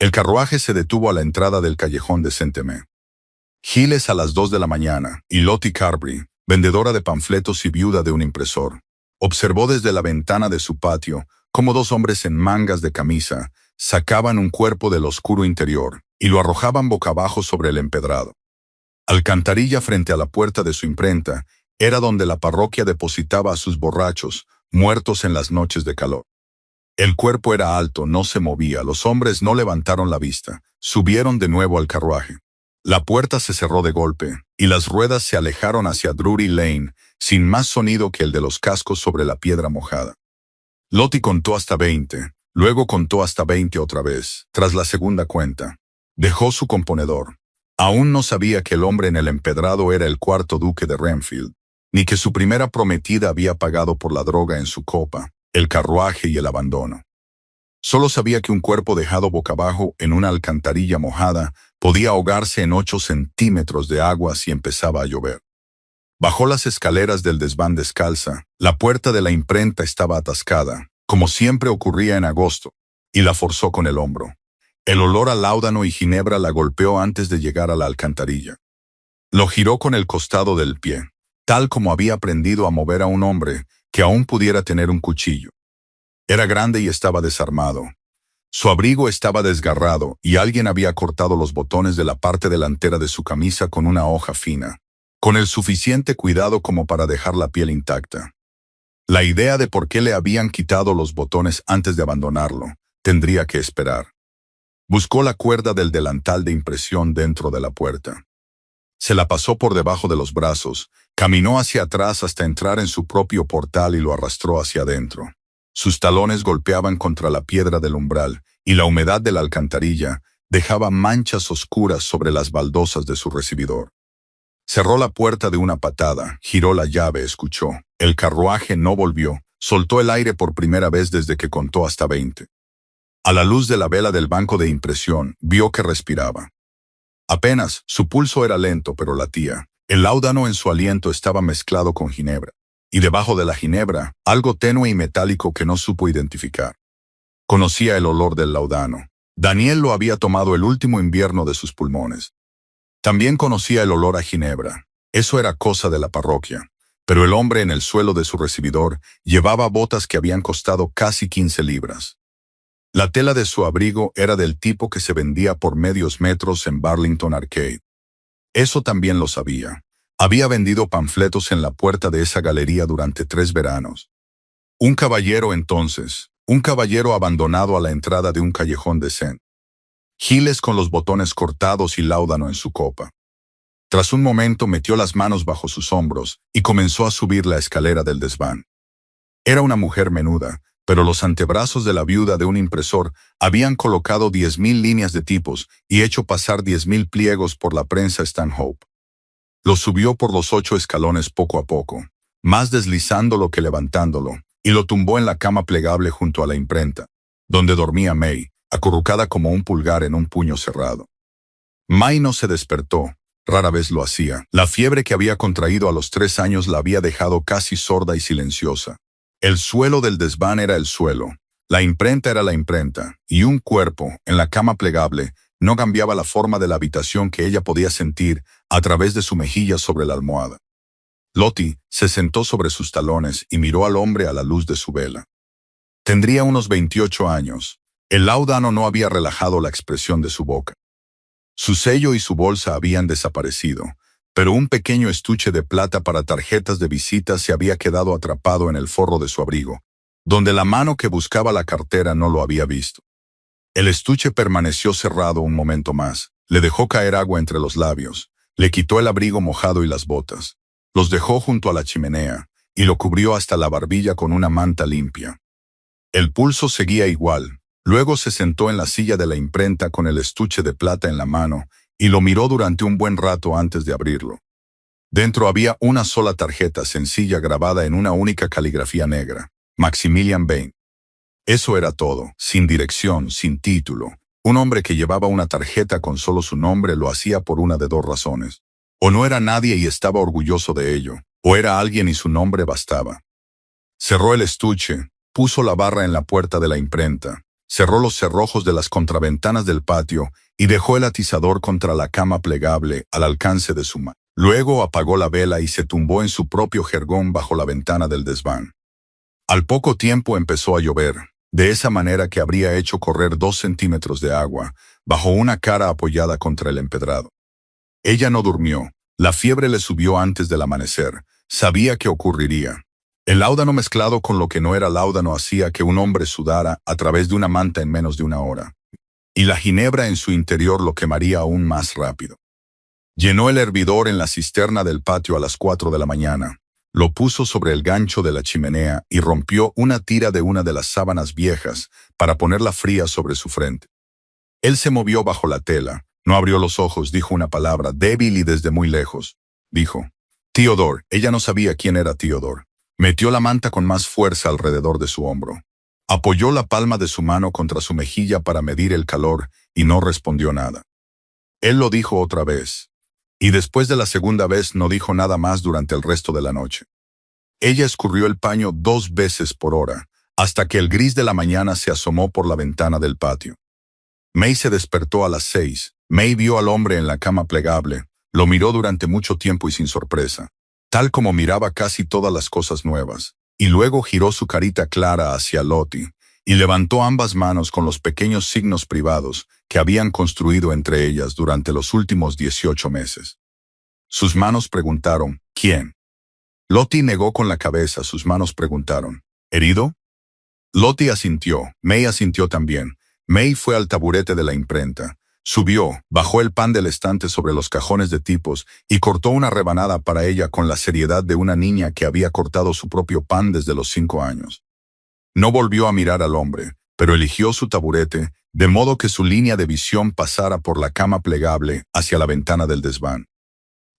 El carruaje se detuvo a la entrada del callejón de Saint-Aimé. Giles a las 2 de la mañana, y Lottie Carberry, vendedora de panfletos y viuda de un impresor, observó desde la ventana de su patio cómo dos hombres en mangas de camisa sacaban un cuerpo del oscuro interior y lo arrojaban boca abajo sobre el empedrado. Alcantarilla frente a la puerta de su imprenta era donde la parroquia depositaba a sus borrachos, muertos en las noches de calor. El cuerpo era alto, no se movía, los hombres no levantaron la vista, subieron de nuevo al carruaje. La puerta se cerró de golpe, y las ruedas se alejaron hacia Drury Lane, sin más sonido que el de los cascos sobre la piedra mojada. Lottie contó hasta 20, luego contó hasta 20 otra vez, tras la segunda cuenta. Dejó su componedor. Aún no sabía que el hombre en el empedrado era el cuarto duque de Renfield, ni que su primera prometida había pagado por la droga en su copa, el carruaje y el abandono. Solo sabía que un cuerpo dejado boca abajo en una alcantarilla mojada podía ahogarse en 8 centímetros de agua si empezaba a llover. Bajó las escaleras del desván descalza, la puerta de la imprenta estaba atascada, como siempre ocurría en agosto, y la forzó con el hombro. El olor a láudano y ginebra la golpeó antes de llegar a la alcantarilla. Lo giró con el costado del pie, tal como había aprendido a mover a un hombre que aún pudiera tener un cuchillo. Era grande y estaba desarmado. Su abrigo estaba desgarrado y alguien había cortado los botones de la parte delantera de su camisa con una hoja fina, con el suficiente cuidado como para dejar la piel intacta. La idea de por qué le habían quitado los botones antes de abandonarlo tendría que esperar. Buscó la cuerda del delantal de impresión dentro de la puerta. Se la pasó por debajo de los brazos, caminó hacia atrás hasta entrar en su propio portal y lo arrastró hacia adentro. Sus talones golpeaban contra la piedra del umbral, y la humedad de la alcantarilla dejaba manchas oscuras sobre las baldosas de su recibidor. Cerró la puerta de una patada, giró la llave, escuchó. El carruaje no volvió, soltó el aire por primera vez desde que contó hasta 20. A la luz de la vela del banco de impresión, vio que respiraba. Apenas, su pulso era lento pero latía. El láudano en su aliento estaba mezclado con ginebra. Y debajo de la ginebra, algo tenue y metálico que no supo identificar. Conocía el olor del láudano. Daniel lo había tomado el último invierno de sus pulmones. También conocía el olor a ginebra. Eso era cosa de la parroquia. Pero el hombre en el suelo de su recibidor llevaba botas que habían costado casi 15 libras. La tela de su abrigo era del tipo que se vendía por medios metros en Burlington Arcade. Eso también lo sabía. Había vendido panfletos en la puerta de esa galería durante 3 veranos. Un caballero entonces, un caballero abandonado a la entrada de un callejón de St. Giles con los botones cortados y láudano en su copa. Tras un momento metió las manos bajo sus hombros y comenzó a subir la escalera del desván. Era una mujer menuda, pero los antebrazos de la viuda de un impresor habían colocado 10.000 líneas de tipos y hecho pasar 10.000 pliegos por la prensa Stanhope. Lo subió por los 8 escalones poco a poco, más deslizándolo que levantándolo, y lo tumbó en la cama plegable junto a la imprenta, donde dormía May, acurrucada como un pulgar en un puño cerrado. May no se despertó, rara vez lo hacía. La fiebre que había contraído a los 3 años la había dejado casi sorda y silenciosa. El suelo del desván era el suelo, la imprenta era la imprenta, y un cuerpo, en la cama plegable, no cambiaba la forma de la habitación que ella podía sentir a través de su mejilla sobre la almohada. Lottie se sentó sobre sus talones y miró al hombre a la luz de su vela. Tendría unos 28 años. El láudano no había relajado la expresión de su boca. Su sello y su bolsa habían desaparecido, pero un pequeño estuche de plata para tarjetas de visita se había quedado atrapado en el forro de su abrigo, donde la mano que buscaba la cartera no lo había visto. El estuche permaneció cerrado un momento más, le dejó caer agua entre los labios, le quitó el abrigo mojado y las botas, los dejó junto a la chimenea, y lo cubrió hasta la barbilla con una manta limpia. El pulso seguía igual. Luego se sentó en la silla de la imprenta con el estuche de plata en la mano y lo miró durante un buen rato antes de abrirlo. Dentro había una sola tarjeta sencilla grabada en una única caligrafía negra: Maximilian Vane. Eso era todo, sin dirección, sin título. Un hombre que llevaba una tarjeta con solo su nombre lo hacía por una de 2 razones. O no era nadie y estaba orgulloso de ello, o era alguien y su nombre bastaba. Cerró el estuche, puso la barra en la puerta de la imprenta, cerró los cerrojos de las contraventanas del patio y dejó el atizador contra la cama plegable al alcance de su mano. Luego apagó la vela y se tumbó en su propio jergón bajo la ventana del desván. Al poco tiempo empezó a llover, de esa manera que habría hecho correr 2 centímetros de agua, bajo una cara apoyada contra el empedrado. Ella no durmió. La fiebre le subió antes del amanecer. Sabía que ocurriría. El láudano mezclado con lo que no era láudano hacía que un hombre sudara a través de una manta en menos de una hora. Y la ginebra en su interior lo quemaría aún más rápido. Llenó el hervidor en la cisterna del patio a las 4 de la mañana. Lo puso sobre el gancho de la chimenea y rompió una tira de una de las sábanas viejas para ponerla fría sobre su frente. Él se movió bajo la tela. No abrió los ojos, dijo una palabra débil y desde muy lejos. Dijo, Theodore. Ella no sabía quién era Theodore. Metió la manta con más fuerza alrededor de su hombro. Apoyó la palma de su mano contra su mejilla para medir el calor y no respondió nada. Él lo dijo otra vez. Y después de la segunda vez no dijo nada más durante el resto de la noche. Ella escurrió el paño 2 veces por hora, hasta que el gris de la mañana se asomó por la ventana del patio. May se despertó a las 6. May vio al hombre en la cama plegable. Lo miró durante mucho tiempo y sin sorpresa, tal como miraba casi todas las cosas nuevas, y luego giró su carita clara hacia Lottie, y levantó ambas manos con los pequeños signos privados que habían construido entre ellas durante los últimos 18 meses. Sus manos preguntaron, ¿quién? Lottie negó con la cabeza. Sus manos preguntaron, ¿herido? Lottie asintió. May asintió también. May fue al taburete de la imprenta. Subió, bajó el pan del estante sobre los cajones de tipos y cortó una rebanada para ella con la seriedad de una niña que había cortado su propio pan desde los 5 años. No volvió a mirar al hombre, pero eligió su taburete, de modo que su línea de visión pasara por la cama plegable hacia la ventana del desván.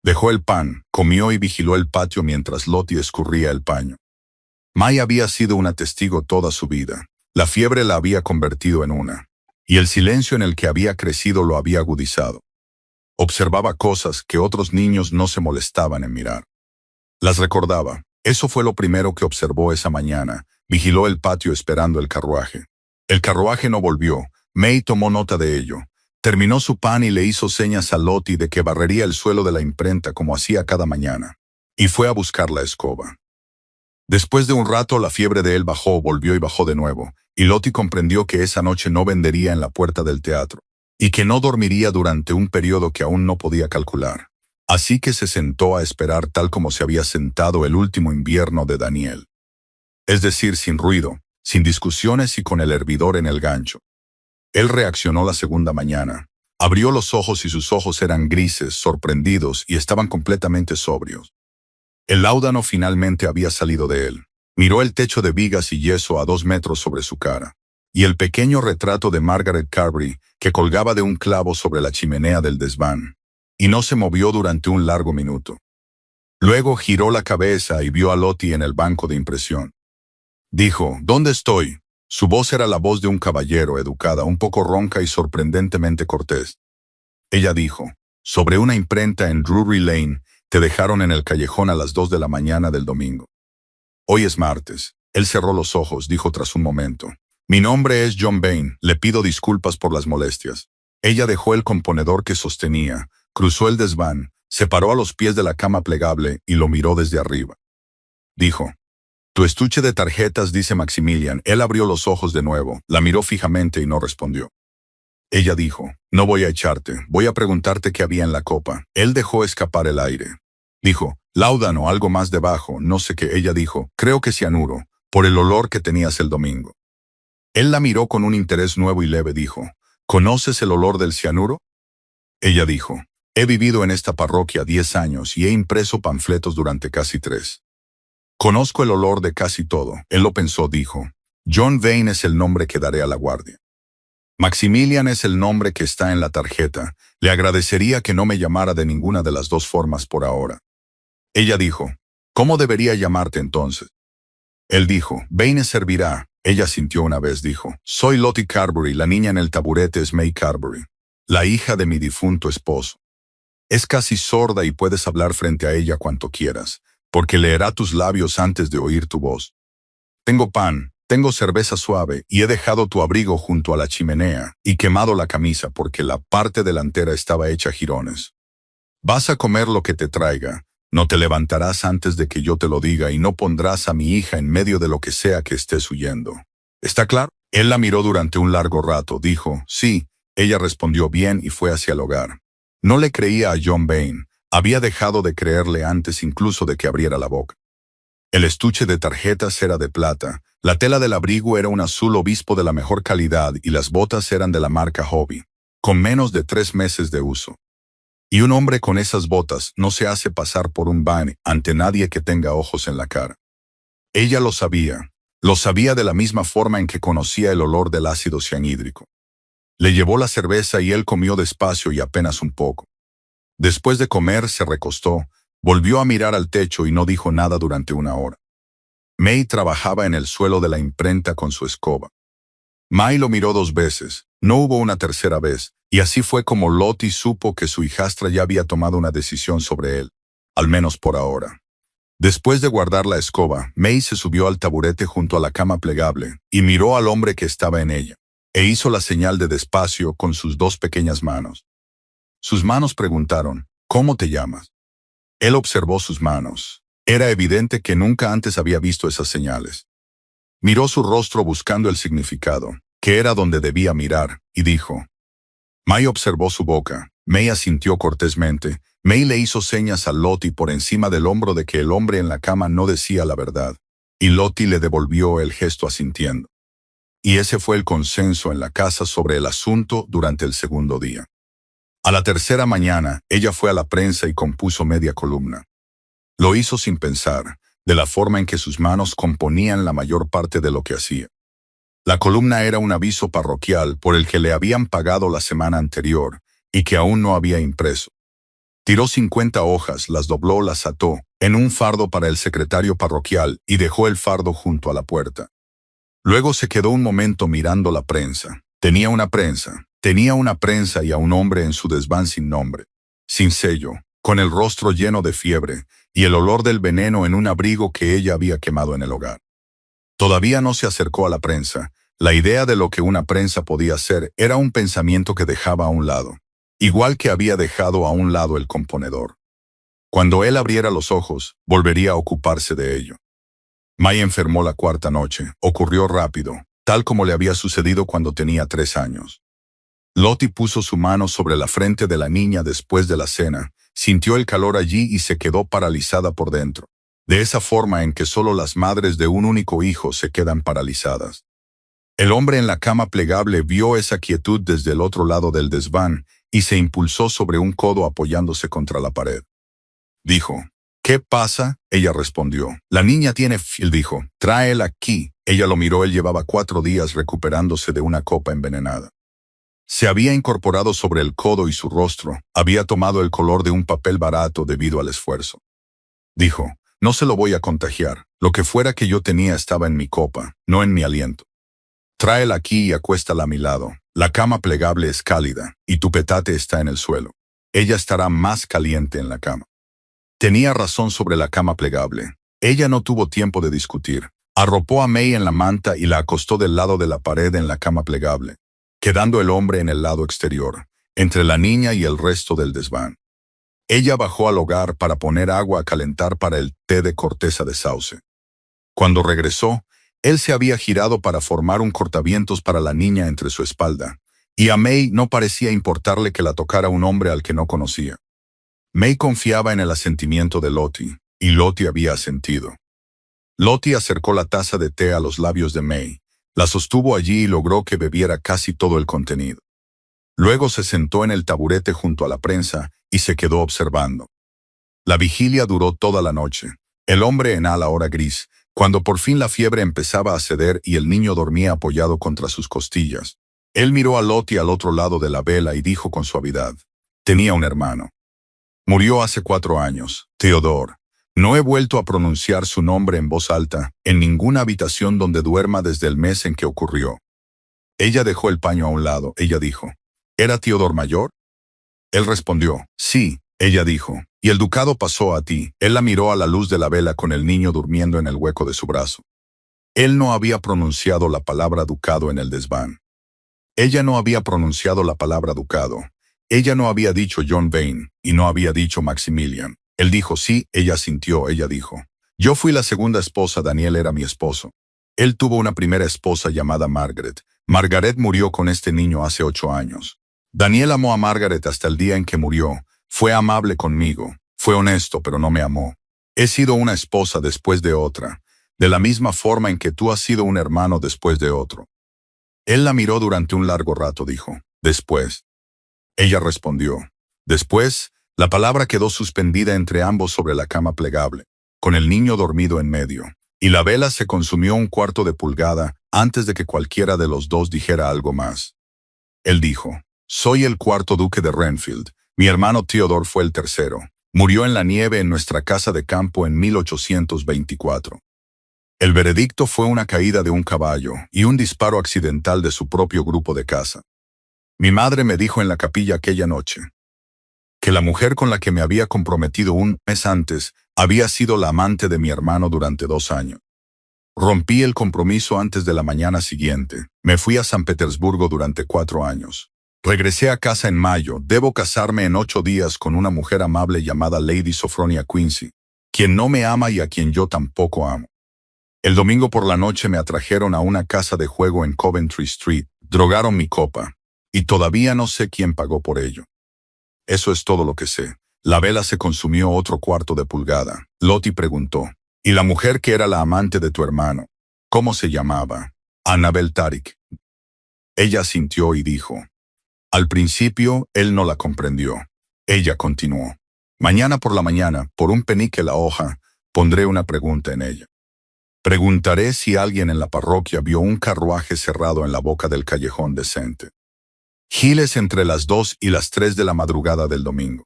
Dejó el pan, comió y vigiló el patio mientras Lottie escurría el paño. May había sido una testigo toda su vida. La fiebre la había convertido en una, y el silencio en el que había crecido lo había agudizado. Observaba cosas que otros niños no se molestaban en mirar. Las recordaba. Eso fue lo primero que observó esa mañana. Vigiló el patio esperando el carruaje. El carruaje no volvió. May tomó nota de ello. Terminó su pan y le hizo señas a Lottie de que barrería el suelo de la imprenta como hacía cada mañana. Y fue a buscar la escoba. Después de un rato la fiebre de él bajó, volvió y bajó de nuevo, y Lottie comprendió que esa noche no vendería en la puerta del teatro, y que no dormiría durante un periodo que aún no podía calcular. Así que se sentó a esperar tal como se había sentado el último invierno de Daniel. Es decir, sin ruido, sin discusiones y con el hervidor en el gancho. Él reaccionó la segunda mañana. Abrió los ojos y sus ojos eran grises, sorprendidos y estaban completamente sobrios. El láudano finalmente había salido de él. Miró el techo de vigas y yeso a 2 metros sobre su cara, y el pequeño retrato de Margaret Carberry que colgaba de un clavo sobre la chimenea del desván, y no se movió durante un largo minuto. Luego giró la cabeza y vio a Lottie en el banco de impresión. Dijo, ¿dónde estoy? Su voz era la voz de un caballero, educada, un poco ronca y sorprendentemente cortés. Ella dijo, sobre una imprenta en Drury Lane. Te dejaron en el callejón a las 2 de la mañana del domingo. Hoy es martes. Él cerró los ojos, dijo tras un momento. Mi nombre es John Vane, le pido disculpas por las molestias. Ella dejó el componedor que sostenía, cruzó el desván, se paró a los pies de la cama plegable y lo miró desde arriba. Dijo, tu estuche de tarjetas, dice Maximilian. Él abrió los ojos de nuevo, la miró fijamente y no respondió. Ella dijo, no voy a echarte, voy a preguntarte qué había en la copa. Él dejó escapar el aire. Dijo, láudano, algo más debajo, no sé qué. Ella dijo, creo que cianuro, por el olor que tenías el domingo. Él la miró con un interés nuevo y leve. Dijo, ¿conoces el olor del cianuro? Ella dijo, he vivido en esta parroquia 10 años y he impreso panfletos durante casi 3. Conozco el olor de casi todo. Él lo pensó, dijo, John Vane es el nombre que daré a la guardia. Maximilian es el nombre que está en la tarjeta. Le agradecería que no me llamara de ninguna de las 2 formas por ahora. Ella dijo, ¿cómo debería llamarte entonces? Él dijo, Vane servirá. Ella sintió una vez, dijo, soy Lottie Carberry, la niña en el taburete es May Carberry, la hija de mi difunto esposo. Es casi sorda y puedes hablar frente a ella cuanto quieras, porque leerá tus labios antes de oír tu voz. Tengo pan, tengo cerveza suave y he dejado tu abrigo junto a la chimenea y quemado la camisa porque la parte delantera estaba hecha jirones. Vas a comer lo que te traiga, no te levantarás antes de que yo te lo diga y no pondrás a mi hija en medio de lo que sea que estés huyendo. ¿Está claro? Él la miró durante un largo rato, dijo, sí. Ella respondió bien y fue hacia el hogar. No le creía a John Bain, había dejado de creerle antes incluso de que abriera la boca. El estuche de tarjetas era de plata, la tela del abrigo era un azul obispo de la mejor calidad y las botas eran de la marca Hobby, con menos de 3 meses de uso. Y un hombre con esas botas no se hace pasar por un Bain ante nadie que tenga ojos en la cara. Ella lo sabía de la misma forma en que conocía el olor del ácido cianhídrico. Le llevó la cerveza y él comió despacio y apenas un poco. Después de comer se recostó, volvió a mirar al techo y no dijo nada durante 1 hora. May trabajaba en el suelo de la imprenta con su escoba. May lo miró 2 veces, no hubo una tercera vez, y así fue como Lottie supo que su hijastra ya había tomado una decisión sobre él, al menos por ahora. Después de guardar la escoba, May se subió al taburete junto a la cama plegable y miró al hombre que estaba en ella, e hizo la señal de despacio con sus 2 pequeñas manos. Sus manos preguntaron, ¿cómo te llamas? Él observó sus manos. Era evidente que nunca antes había visto esas señales. Miró su rostro buscando el significado, que era donde debía mirar, y dijo. May observó su boca. May asintió cortésmente. May le hizo señas a Lottie por encima del hombro de que el hombre en la cama no decía la verdad, y Lottie le devolvió el gesto asintiendo. Y ese fue el consenso en la casa sobre el asunto durante el segundo día. A la tercera mañana, ella fue a la prensa y compuso media columna. Lo hizo sin pensar, de la forma en que sus manos componían la mayor parte de lo que hacía. La columna era un aviso parroquial por el que le habían pagado la semana anterior y que aún no había impreso. Tiró 50 hojas, las dobló, las ató en un fardo para el secretario parroquial y dejó el fardo junto a la puerta. Luego se quedó un momento mirando la prensa. Tenía una prensa y a un hombre en su desván sin nombre, sin sello, con el rostro lleno de fiebre y el olor del veneno en un abrigo que ella había quemado en el hogar. Todavía no se acercó a la prensa. La idea de lo que una prensa podía ser era un pensamiento que dejaba a un lado, igual que había dejado a un lado el componedor. Cuando él abriera los ojos, volvería a ocuparse de ello. May enfermó la 4ª noche. Ocurrió rápido, tal como le había sucedido cuando tenía 3 años. Lottie puso su mano sobre la frente de la niña después de la cena, sintió el calor allí y se quedó paralizada por dentro, de esa forma en que solo las madres de un único hijo se quedan paralizadas. El hombre en la cama plegable vio esa quietud desde el otro lado del desván y se impulsó sobre un codo apoyándose contra la pared. Dijo, ¿qué pasa? Ella respondió. La niña tiene Él dijo, tráela aquí. Ella lo miró, él llevaba 4 días recuperándose de una copa envenenada. Se había incorporado sobre el codo y su rostro había tomado el color de un papel barato debido al esfuerzo. Dijo, no se lo voy a contagiar, lo que fuera que yo tenía estaba en mi copa, no en mi aliento. Tráela aquí y acuéstala a mi lado. La cama plegable es cálida, y tu petate está en el suelo. Ella estará más caliente en la cama. Tenía razón sobre la cama plegable. Ella no tuvo tiempo de discutir. Arropó a May en la manta y la acostó del lado de la pared en la cama plegable, quedando el hombre en el lado exterior, entre la niña y el resto del desván. Ella bajó al hogar para poner agua a calentar para el té de corteza de sauce. Cuando regresó, él se había girado para formar un cortavientos para la niña entre su espalda, y a May no parecía importarle que la tocara un hombre al que no conocía. May confiaba en el asentimiento de Lottie, y Lottie había asentido. Lottie acercó la taza de té a los labios de May, la sostuvo allí y logró que bebiera casi todo el contenido. Luego se sentó en el taburete junto a la prensa y se quedó observando. La vigilia duró toda la noche. El hombre en la hora gris, cuando por fin la fiebre empezaba a ceder y el niño dormía apoyado contra sus costillas. Él miró a Lottie al otro lado de la vela y dijo con suavidad, tenía un hermano. Murió hace 4 años, Theodore. No he vuelto a pronunciar su nombre en voz alta, en ninguna habitación donde duerma desde el mes en que ocurrió. Ella dejó el paño a un lado. Ella dijo, ¿era Theodore mayor? Él respondió, sí. Ella dijo, y el ducado pasó a ti. Él la miró a la luz de la vela con el niño durmiendo en el hueco de su brazo. Él no había pronunciado la palabra ducado en el desván. Ella no había pronunciado la palabra ducado. Ella no había dicho John Vane, y no había dicho Maximilian. Él dijo sí, ella sintió, ella dijo. Yo fui la segunda esposa, Daniel era mi esposo. Él tuvo una primera esposa llamada Margaret. Margaret murió con este niño hace 8 años. Daniel amó a Margaret hasta el día en que murió. Fue amable conmigo. Fue honesto, pero no me amó. He sido una esposa después de otra, de la misma forma en que tú has sido un hermano después de otro. Él la miró durante un largo rato, dijo. Después. Ella respondió. Después, la palabra quedó suspendida entre ambos sobre la cama plegable, con el niño dormido en medio, y la vela se consumió 1/4 de pulgada antes de que cualquiera de los dos dijera algo más. Él dijo, soy el 4º duque de Renfield, mi hermano Theodore fue el 3º. Murió en la nieve en nuestra casa de campo en 1824. El veredicto fue una caída de un caballo y un disparo accidental de su propio grupo de caza. Mi madre me dijo en la capilla aquella noche que la mujer con la que me había comprometido un mes antes había sido la amante de mi hermano durante 2 años. Rompí el compromiso antes de la mañana siguiente. Me fui a San Petersburgo durante 4 años. Regresé a casa en mayo. Debo casarme en 8 días con una mujer amable llamada Lady Sophronia Quincy, quien no me ama y a quien yo tampoco amo. El domingo por la noche me atrajeron a una casa de juego en Coventry Street, drogaron mi copa, y todavía no sé quién pagó por ello. Eso es todo lo que sé. La vela se consumió otro 1/4 de pulgada. Lottie preguntó, ¿y la mujer que era la amante de tu hermano? ¿Cómo se llamaba? Annabel Tarik. Ella asintió y dijo. Al principio, él no la comprendió. Ella continuó. Mañana por la mañana, por un penique la hoja, pondré una pregunta en ella. Preguntaré si alguien en la parroquia vio un carruaje cerrado en la boca del callejón de St. Giles entre las 2 y las 3 de la madrugada del domingo.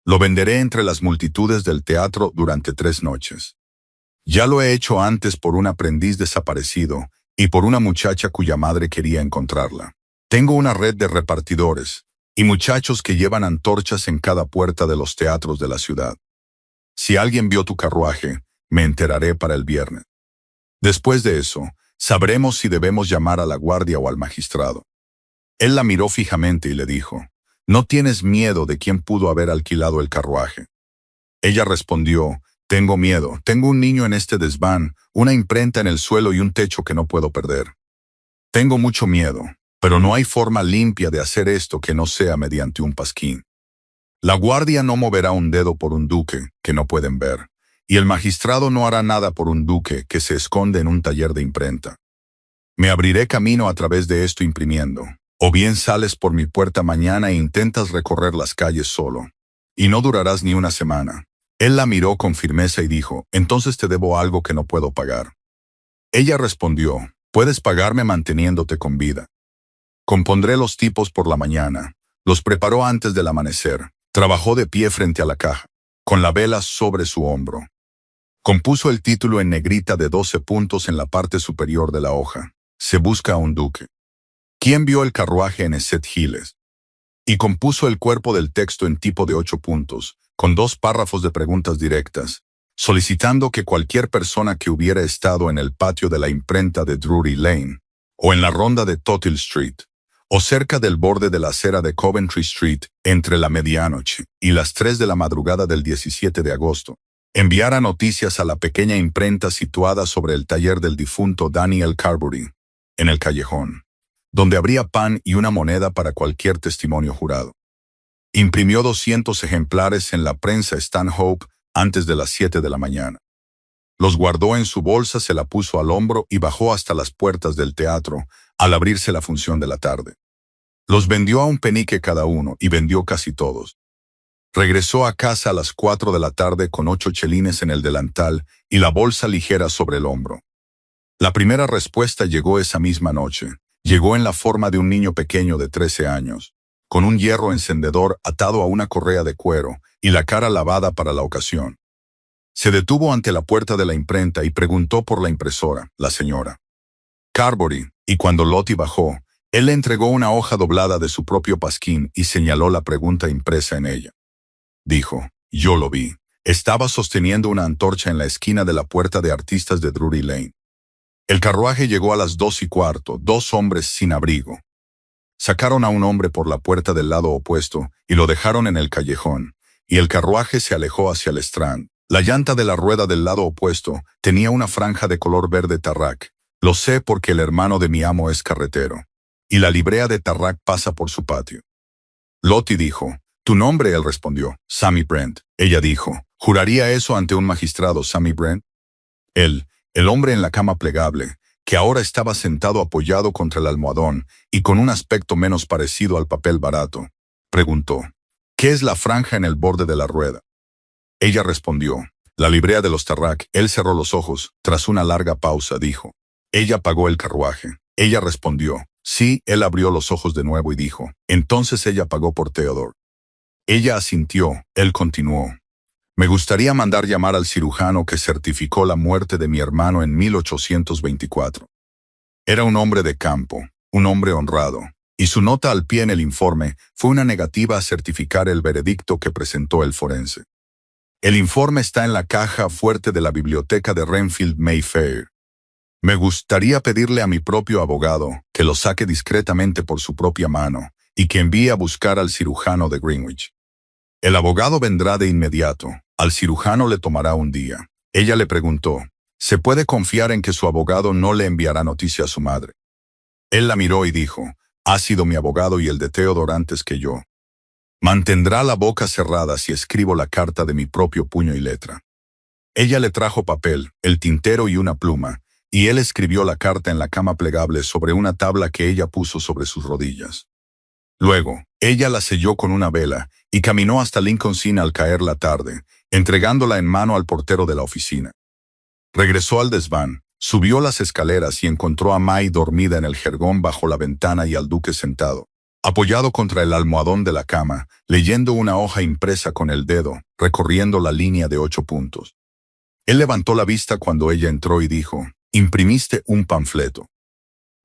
Lo venderé entre las multitudes del teatro durante 3 noches. Ya lo he hecho antes por un aprendiz desaparecido y por una muchacha cuya madre quería encontrarla. Tengo una red de repartidores y muchachos que llevan antorchas en cada puerta de los teatros de la ciudad. Si alguien vio tu carruaje, me enteraré para el viernes. Después de eso, sabremos si debemos llamar a la guardia o al magistrado. Él la miró fijamente y le dijo, ¿no tienes miedo de quién pudo haber alquilado el carruaje? Ella respondió, tengo miedo, tengo un niño en este desván, una imprenta en el suelo y un techo que no puedo perder. Tengo mucho miedo, pero no hay forma limpia de hacer esto que no sea mediante un pasquín. La guardia no moverá un dedo por un duque que no pueden ver, y el magistrado no hará nada por un duque que se esconde en un taller de imprenta. Me abriré camino a través de esto imprimiendo, o bien sales por mi puerta mañana e intentas recorrer las calles solo, y no durarás ni una semana. Él la miró con firmeza y dijo, entonces te debo algo que no puedo pagar. Ella respondió, puedes pagarme manteniéndote con vida. Compondré los tipos por la mañana, los preparó antes del amanecer, trabajó de pie frente a la caja, con la vela sobre su hombro. Compuso el título en negrita de 12 puntos en la parte superior de la hoja. Se busca a un duque. ¿Quién vio el carruaje en St. Giles? Y compuso el cuerpo del texto en tipo de 8 puntos, con 2 párrafos de preguntas directas, solicitando que cualquier persona que hubiera estado en el patio de la imprenta de Drury Lane, o en la ronda de Tothill Street, o cerca del borde de la acera de Coventry Street, entre la medianoche y las 3 de la madrugada del 17 de agosto, enviara noticias a la pequeña imprenta situada sobre el taller del difunto Daniel Carbury, en el callejón, donde habría pan y una moneda para cualquier testimonio jurado. Imprimió 200 ejemplares en la prensa Stanhope antes de las 7 de la mañana. Los guardó en su bolsa, se la puso al hombro y bajó hasta las puertas del teatro al abrirse la función de la tarde. Los vendió a un penique cada uno y vendió casi todos. Regresó a casa a las 4 de la tarde con 8 chelines en el delantal y la bolsa ligera sobre el hombro. La primera respuesta llegó esa misma noche. Llegó en la forma de un niño pequeño de 13 años, con un hierro encendedor atado a una correa de cuero y la cara lavada para la ocasión. Se detuvo ante la puerta de la imprenta y preguntó por la impresora, la señora Carbury, y cuando Lottie bajó, él le entregó una hoja doblada de su propio pasquín y señaló la pregunta impresa en ella. Dijo, yo lo vi. Estaba sosteniendo una antorcha en la esquina de la puerta de artistas de Drury Lane. El carruaje llegó a las 2:15, 2 hombres sin abrigo. Sacaron a un hombre por la puerta del lado opuesto y lo dejaron en el callejón, y el carruaje se alejó hacia el Strand. La llanta de la rueda del lado opuesto tenía una franja de color verde Tarrac. Lo sé porque el hermano de mi amo es carretero. Y la librea de Tarrac pasa por su patio. Lottie dijo, «¿Tu nombre?», él respondió, «Sammy Brent». Ella dijo, «¿Juraría eso ante un magistrado, Sammy Brent?» Él, el hombre en la cama plegable, que ahora estaba sentado apoyado contra el almohadón y con un aspecto menos parecido al papel barato, preguntó, «¿Qué es la franja en el borde de la rueda?». Ella respondió, «La librea de los Tarrac». Él cerró los ojos. Tras una larga pausa, dijo, «Ella pagó el carruaje». Ella respondió, «Sí». Él abrió los ojos de nuevo y dijo, «Entonces ella pagó por Theodore». Ella asintió. Él continuó, «Me gustaría mandar llamar al cirujano que certificó la muerte de mi hermano en 1824. Era un hombre de campo, un hombre honrado, y su nota al pie en el informe fue una negativa a certificar el veredicto que presentó el forense. El informe está en la caja fuerte de la biblioteca de Renfield Mayfair. Me gustaría pedirle a mi propio abogado que lo saque discretamente por su propia mano y que envíe a buscar al cirujano de Greenwich. El abogado vendrá de inmediato. Al cirujano le tomará un día». Ella le preguntó, «¿Se puede confiar en que su abogado no le enviará noticia a su madre?». Él la miró y dijo, «Ha sido mi abogado y el de Theodore antes que yo. Mantendrá la boca cerrada si escribo la carta de mi propio puño y letra». Ella le trajo papel, el tintero y una pluma, y él escribió la carta en la cama plegable sobre una tabla que ella puso sobre sus rodillas. Luego, ella la selló con una vela y caminó hasta Lincoln's Inn al caer la tarde, entregándola en mano al portero de la oficina. Regresó al desván, subió las escaleras y encontró a May dormida en el jergón bajo la ventana y al duque sentado, apoyado contra el almohadón de la cama, leyendo una hoja impresa con el dedo, recorriendo la línea de 8 puntos. Él levantó la vista cuando ella entró y dijo, «¿Imprimiste un panfleto?».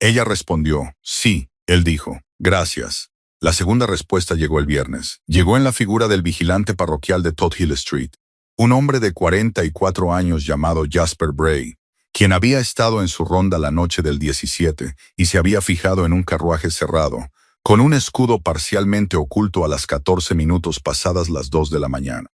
Ella respondió, «Sí». Él dijo, «Gracias». La segunda respuesta llegó el viernes. Llegó en la figura del vigilante parroquial de Tothill Street, un hombre de 44 años llamado Jasper Bray, quien había estado en su ronda la noche del 17 y se había fijado en un carruaje cerrado, con un escudo parcialmente oculto a las 14 minutos pasadas las 2 de la mañana.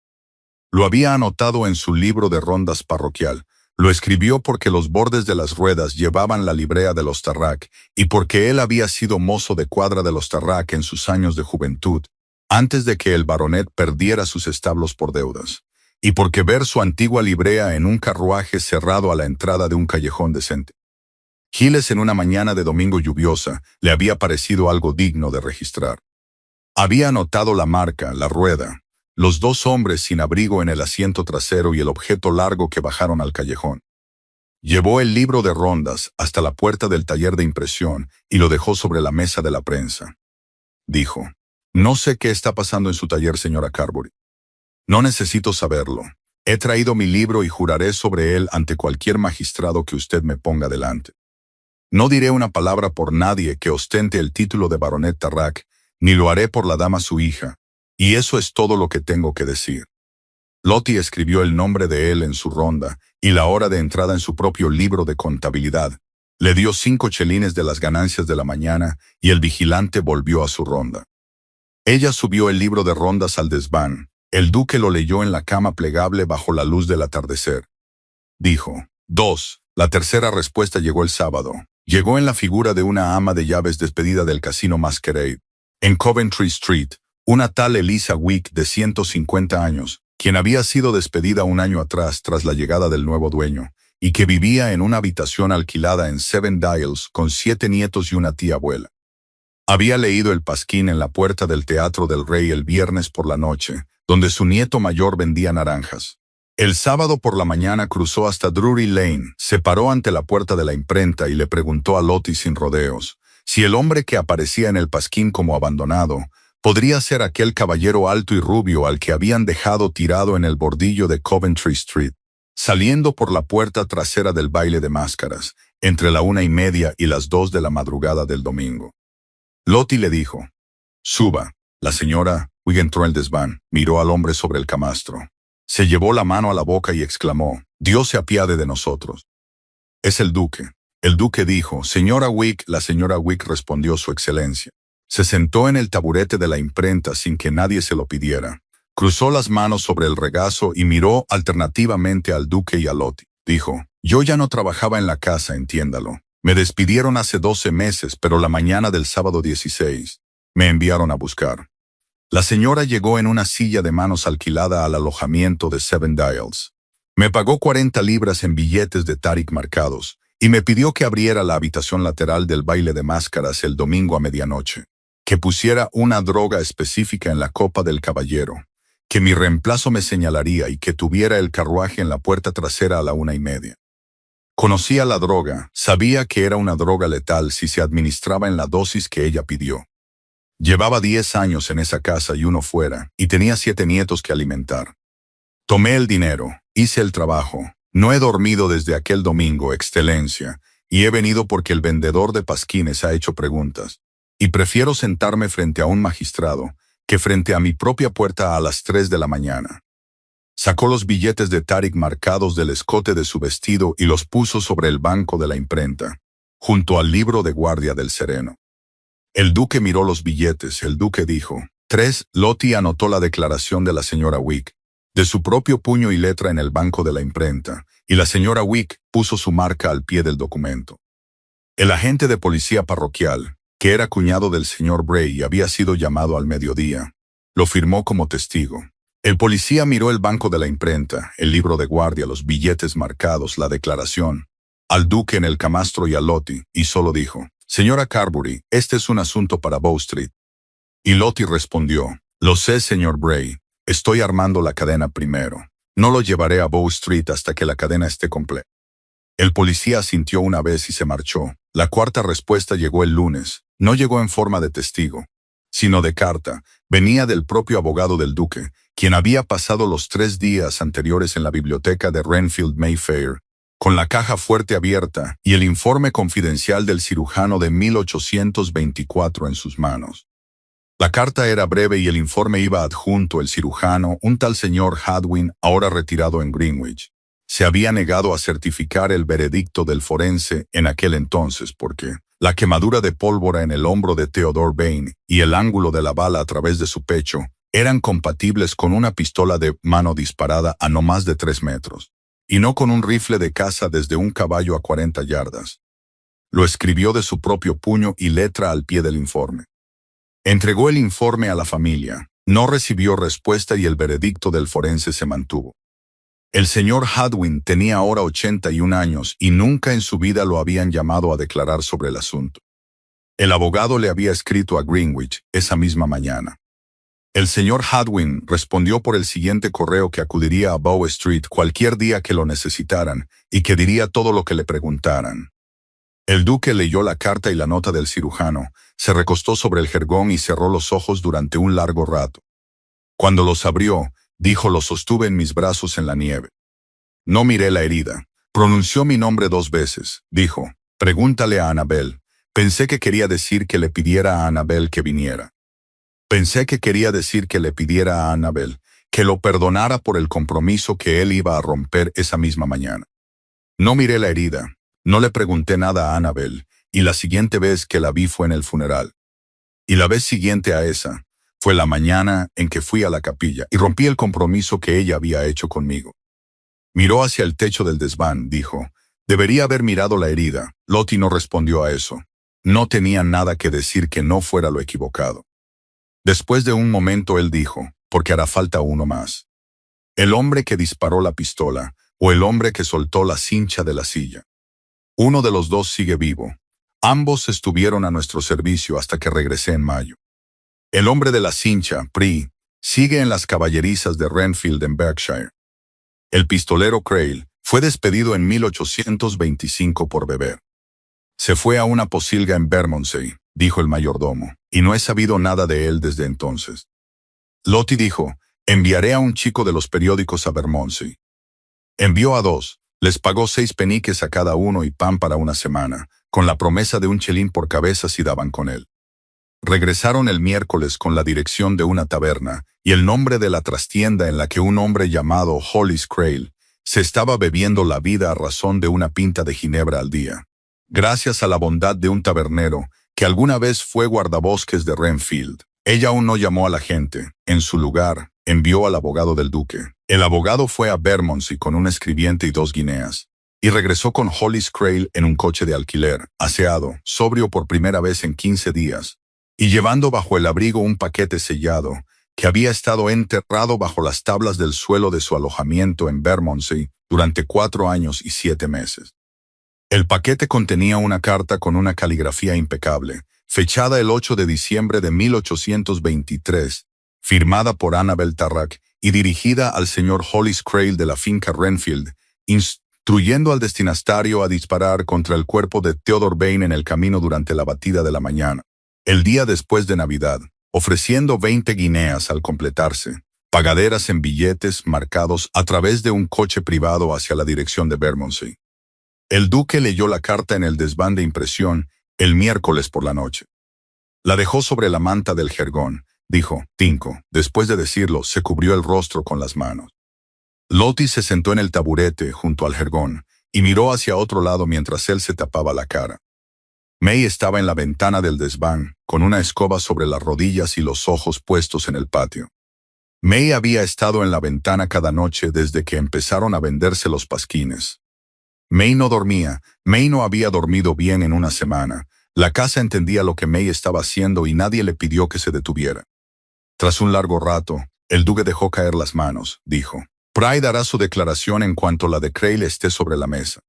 Lo había anotado en su libro de rondas parroquial. Lo escribió porque los bordes de las ruedas llevaban la librea de los Tarrac y porque él había sido mozo de cuadra de los Tarrac en sus años de juventud, antes de que el baronet perdiera sus establos por deudas, y porque ver su antigua librea en un carruaje cerrado a la entrada de un callejón decente. Giles, en una mañana de domingo lluviosa, le había parecido algo digno de registrar. Había anotado la marca, la rueda, los 2 hombres sin abrigo en el asiento trasero y el objeto largo que bajaron al callejón. Llevó el libro de rondas hasta la puerta del taller de impresión y lo dejó sobre la mesa de la prensa. Dijo, «No sé qué está pasando en su taller, señora Carbury. No necesito saberlo. He traído mi libro y juraré sobre él ante cualquier magistrado que usted me ponga delante. No diré una palabra por nadie que ostente el título de baronet Tarrac, ni lo haré por la dama su hija, y eso es todo lo que tengo que decir». Lottie escribió el nombre de él en su ronda y la hora de entrada en su propio libro de contabilidad. Le dio 5 chelines de las ganancias de la mañana y el vigilante volvió a su ronda. Ella subió el libro de rondas al desván. El duque lo leyó en la cama plegable bajo la luz del atardecer. Dijo, 2. La tercera respuesta llegó el sábado. Llegó en la figura de una ama de llaves despedida del casino Masquerade, en Coventry Street, una tal Eliza Wick de 150 años, quien había sido despedida un año atrás tras la llegada del nuevo dueño, y que vivía en una habitación alquilada en Seven Dials con 7 nietos y una tía abuela. Había leído el pasquín en la puerta del Teatro del Rey el viernes por la noche, donde su nieto mayor vendía naranjas. El sábado por la mañana cruzó hasta Drury Lane, se paró ante la puerta de la imprenta y le preguntó a Lottie sin rodeos si el hombre que aparecía en el pasquín como abandonado podría ser aquel caballero alto y rubio al que habían dejado tirado en el bordillo de Coventry Street, saliendo por la puerta trasera del baile de máscaras, entre la 1:30 y las 2 de la madrugada del domingo. Lottie le dijo, «Suba». La señora Wick entró en el desván, miró al hombre sobre el camastro. Se llevó la mano a la boca y exclamó, «Dios se apiade de nosotros». «Es el duque». El duque dijo, «Señora Wick». La señora Wick respondió, «Su excelencia». Se sentó en el taburete de la imprenta sin que nadie se lo pidiera. Cruzó las manos sobre el regazo y miró alternativamente al duque y a Lottie. Dijo, «Yo ya no trabajaba en la casa, entiéndalo. Me despidieron hace 12 meses, pero la mañana del sábado 16 me enviaron a buscar». La señora llegó en una silla de manos alquilada al alojamiento de Seven Dials. Me pagó 40 libras en billetes de Tarik marcados y me pidió que abriera la habitación lateral del baile de máscaras el domingo a medianoche, que pusiera una droga específica en la copa del caballero, que mi reemplazo me señalaría y que tuviera el carruaje en la puerta trasera a la 1:30. Conocía la droga, sabía que era una droga letal si se administraba en la dosis que ella pidió. Llevaba 10 años en esa casa y uno fuera, y tenía 7 nietos que alimentar. Tomé el dinero, hice el trabajo. No he dormido desde aquel domingo, excelencia, y he venido porque el vendedor de pasquines ha hecho preguntas, y prefiero sentarme frente a un magistrado que frente a mi propia puerta a las 3 de la mañana. Sacó los billetes de Tarik marcados del escote de su vestido y los puso sobre el banco de la imprenta, junto al libro de guardia del sereno. El duque miró los billetes. El duque dijo, 3. Lottie anotó la declaración de la señora Wick, de su propio puño y letra en el banco de la imprenta, y la señora Wick puso su marca al pie del documento. El agente de policía parroquial, que era cuñado del señor Bray y había sido llamado al mediodía, lo firmó como testigo. El policía miró el banco de la imprenta, el libro de guardia, los billetes marcados, la declaración, al duque en el camastro y a Lottie, y solo dijo, «Señora Carbury, este es un asunto para Bow Street». Y Lottie respondió, «Lo sé, señor Bray. Estoy armando la cadena primero. No lo llevaré a Bow Street hasta que la cadena esté completa». El policía asintió una vez y se marchó. La cuarta respuesta llegó el lunes. No llegó en forma de testigo, sino de carta. Venía del propio abogado del duque, quien había pasado los 3 días anteriores en la biblioteca de Renfield Mayfair, con la caja fuerte abierta y el informe confidencial del cirujano de 1824 en sus manos. La carta era breve y el informe iba adjunto. El cirujano, un tal señor Hadwin, ahora retirado en Greenwich, se había negado a certificar el veredicto del forense en aquel entonces porque la quemadura de pólvora en el hombro de Theodore Vane y el ángulo de la bala a través de su pecho eran compatibles con una pistola de mano disparada a no más de 3 metros, y no con un rifle de caza desde un caballo a 40 yardas. Lo escribió de su propio puño y letra al pie del informe. Entregó el informe a la familia, no recibió respuesta y el veredicto del forense se mantuvo. El señor Hadwin tenía ahora 81 años y nunca en su vida lo habían llamado a declarar sobre el asunto. El abogado le había escrito a Greenwich esa misma mañana. El señor Hadwin respondió por el siguiente correo que acudiría a Bow Street cualquier día que lo necesitaran y que diría todo lo que le preguntaran. El duque leyó la carta y la nota del cirujano, se recostó sobre el jergón y cerró los ojos durante un largo rato. Cuando los abrió, dijo, «Lo sostuve en mis brazos en la nieve. No miré la herida». Pronunció mi nombre 2 veces. Dijo, «Pregúntale a Annabel». Pensé que quería decir que le pidiera a Annabel que viniera. Pensé que quería decir que le pidiera a Annabel que lo perdonara por el compromiso que él iba a romper esa misma mañana. No miré la herida. No le pregunté nada a Annabel, y la siguiente vez que la vi fue en el funeral. Y la vez siguiente a esa, fue la mañana en que fui a la capilla y rompí el compromiso que ella había hecho conmigo. Miró hacia el techo del desván, dijo, «Debería haber mirado la herida». Lottie no respondió a eso. No tenía nada que decir que no fuera lo equivocado. Después de un momento él dijo, «Porque hará falta uno más. El hombre que disparó la pistola, o el hombre que soltó la cincha de la silla. Uno de los dos sigue vivo. Ambos estuvieron a nuestro servicio hasta que regresé en mayo. El hombre de la cincha, Pri, sigue en las caballerizas de Renfield en Berkshire. El pistolero Crail fue despedido en 1825 por beber. Se fue a una posilga en Bermondsey», dijo el mayordomo, «y no he sabido nada de él desde entonces». Lottie dijo, «Enviaré a un chico de los periódicos a Bermondsey». Envió a 2. Les pagó 6 peniques a cada uno y pan para una semana, con la promesa de un chelín por cabeza si daban con él. Regresaron el miércoles con la dirección de una taberna y el nombre de la trastienda en la que un hombre llamado Hollis Crail se estaba bebiendo la vida a razón de una pinta de ginebra al día. Gracias a la bondad de un tabernero, que alguna vez fue guardabosques de Renfield, ella aún no llamó a la gente. En su lugar, envió al abogado del duque. El abogado fue a Bermondsey con un escribiente y 2 guineas, y regresó con Hollis Crail en un coche de alquiler, aseado, sobrio por primera vez en 15 días, y llevando bajo el abrigo un paquete sellado, que había estado enterrado bajo las tablas del suelo de su alojamiento en Bermondsey durante 4 años y 7 meses. El paquete contenía una carta con una caligrafía impecable, fechada el 8 de diciembre de 1823, firmada por Annabel Tarrac y dirigida al señor Hollis Crail de la finca Renfield, instruyendo al destinatario a disparar contra el cuerpo de Theodore Vane en el camino durante la batida de la mañana, el día después de Navidad, ofreciendo 20 guineas al completarse, pagaderas en billetes marcados a través de un coche privado hacia la dirección de Bermondsey. El duque leyó la carta en el desván de impresión el miércoles por la noche. La dejó sobre la manta del jergón, dijo Tinko. Después de decirlo, se cubrió el rostro con las manos. Lottie se sentó en el taburete junto al jergón y miró hacia otro lado mientras él se tapaba la cara. May estaba en la ventana del desván, con una escoba sobre las rodillas y los ojos puestos en el patio. May había estado en la ventana cada noche desde que empezaron a venderse los pasquines. May no dormía, May no había dormido bien en una semana. La casa entendía lo que May estaba haciendo y nadie le pidió que se detuviera. Tras un largo rato, el duque dejó caer las manos, dijo. Pride hará su declaración en cuanto la de Crail esté sobre la mesa.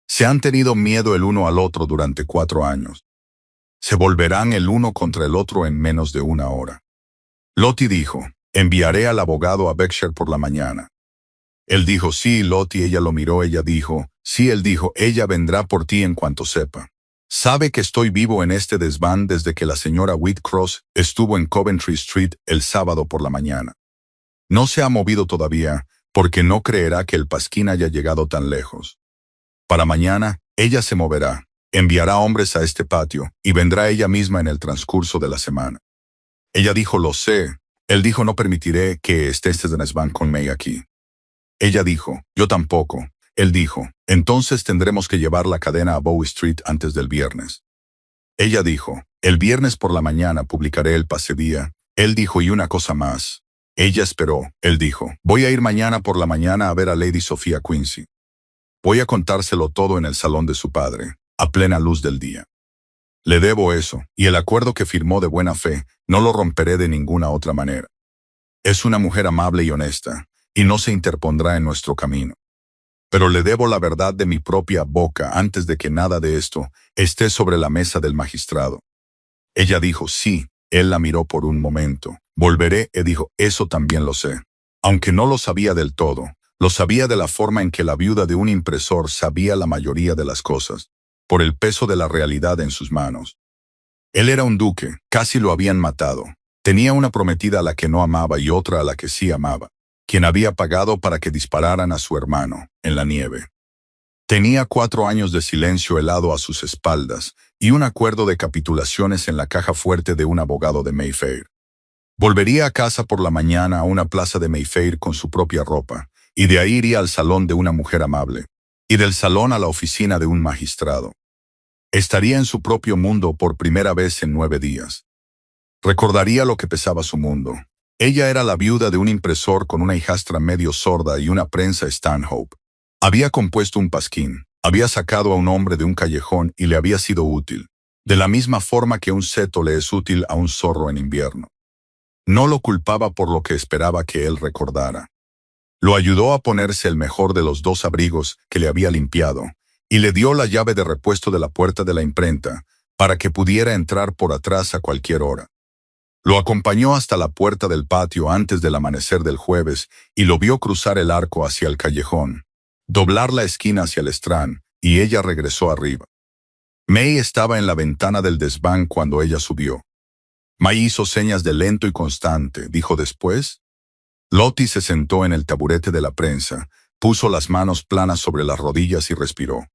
Se han tenido miedo el uno al otro durante 4 años. Se volverán el uno contra el otro en menos de 1 hora. Lottie dijo, enviaré al abogado a Berkshire por la mañana. Él dijo, sí, Lottie, ella lo miró, ella dijo, sí, él dijo, ella vendrá por ti en cuanto sepa. Sabe que estoy vivo en este desván desde que la señora Whitcross estuvo en Coventry Street el sábado por la mañana. No se ha movido todavía, porque no creerá que el pasquín haya llegado tan lejos. Para mañana, ella se moverá, enviará hombres a este patio, y vendrá ella misma en el transcurso de la semana. Ella dijo, lo sé. Él dijo, no permitiré que estés en desván con May aquí. Ella dijo, yo tampoco. Él dijo, entonces tendremos que llevar la cadena a Bow Street antes del viernes. Ella dijo, el viernes por la mañana publicaré el pasedía. Él dijo, y una cosa más. Ella esperó. Él dijo, voy a ir mañana por la mañana a ver a Lady Sophia Quincy. Voy a contárselo todo en el salón de su padre, a plena luz del día. Le debo eso, y el acuerdo que firmó de buena fe, no lo romperé de ninguna otra manera. Es una mujer amable y honesta, y no se interpondrá en nuestro camino. Pero le debo la verdad de mi propia boca antes de que nada de esto esté sobre la mesa del magistrado. Ella dijo, sí. Él la miró por un momento. Volveré, dijo, eso también lo sé. Aunque no lo sabía del todo, lo sabía de la forma en que la viuda de un impresor sabía la mayoría de las cosas, por el peso de la realidad en sus manos. Él era un duque, casi lo habían matado. Tenía una prometida a la que no amaba y otra a la que sí amaba, quien había pagado para que dispararan a su hermano, en la nieve. Tenía 4 años de silencio helado a sus espaldas y un acuerdo de capitulaciones en la caja fuerte de un abogado de Mayfair. Volvería a casa por la mañana a una plaza de Mayfair con su propia ropa, y de ahí iría al salón de una mujer amable, y del salón a la oficina de un magistrado. Estaría en su propio mundo por primera vez en 9 días. Recordaría lo que pesaba su mundo. Ella era la viuda de un impresor con una hijastra medio sorda y una prensa Stanhope. Había compuesto un pasquín, había sacado a un hombre de un callejón y le había sido útil, de la misma forma que un seto le es útil a un zorro en invierno. No lo culpaba por lo que esperaba que él recordara. Lo ayudó a ponerse el mejor de los 2 abrigos que le había limpiado, y le dio la llave de repuesto de la puerta de la imprenta, para que pudiera entrar por atrás a cualquier hora. Lo acompañó hasta la puerta del patio antes del amanecer del jueves y lo vio cruzar el arco hacia el callejón, doblar la esquina hacia el Strand, y ella regresó arriba. May estaba en la ventana del desván cuando ella subió. May hizo señas de lento y constante, dijo después. Lottie se sentó en el taburete de la prensa, puso las manos planas sobre las rodillas y respiró.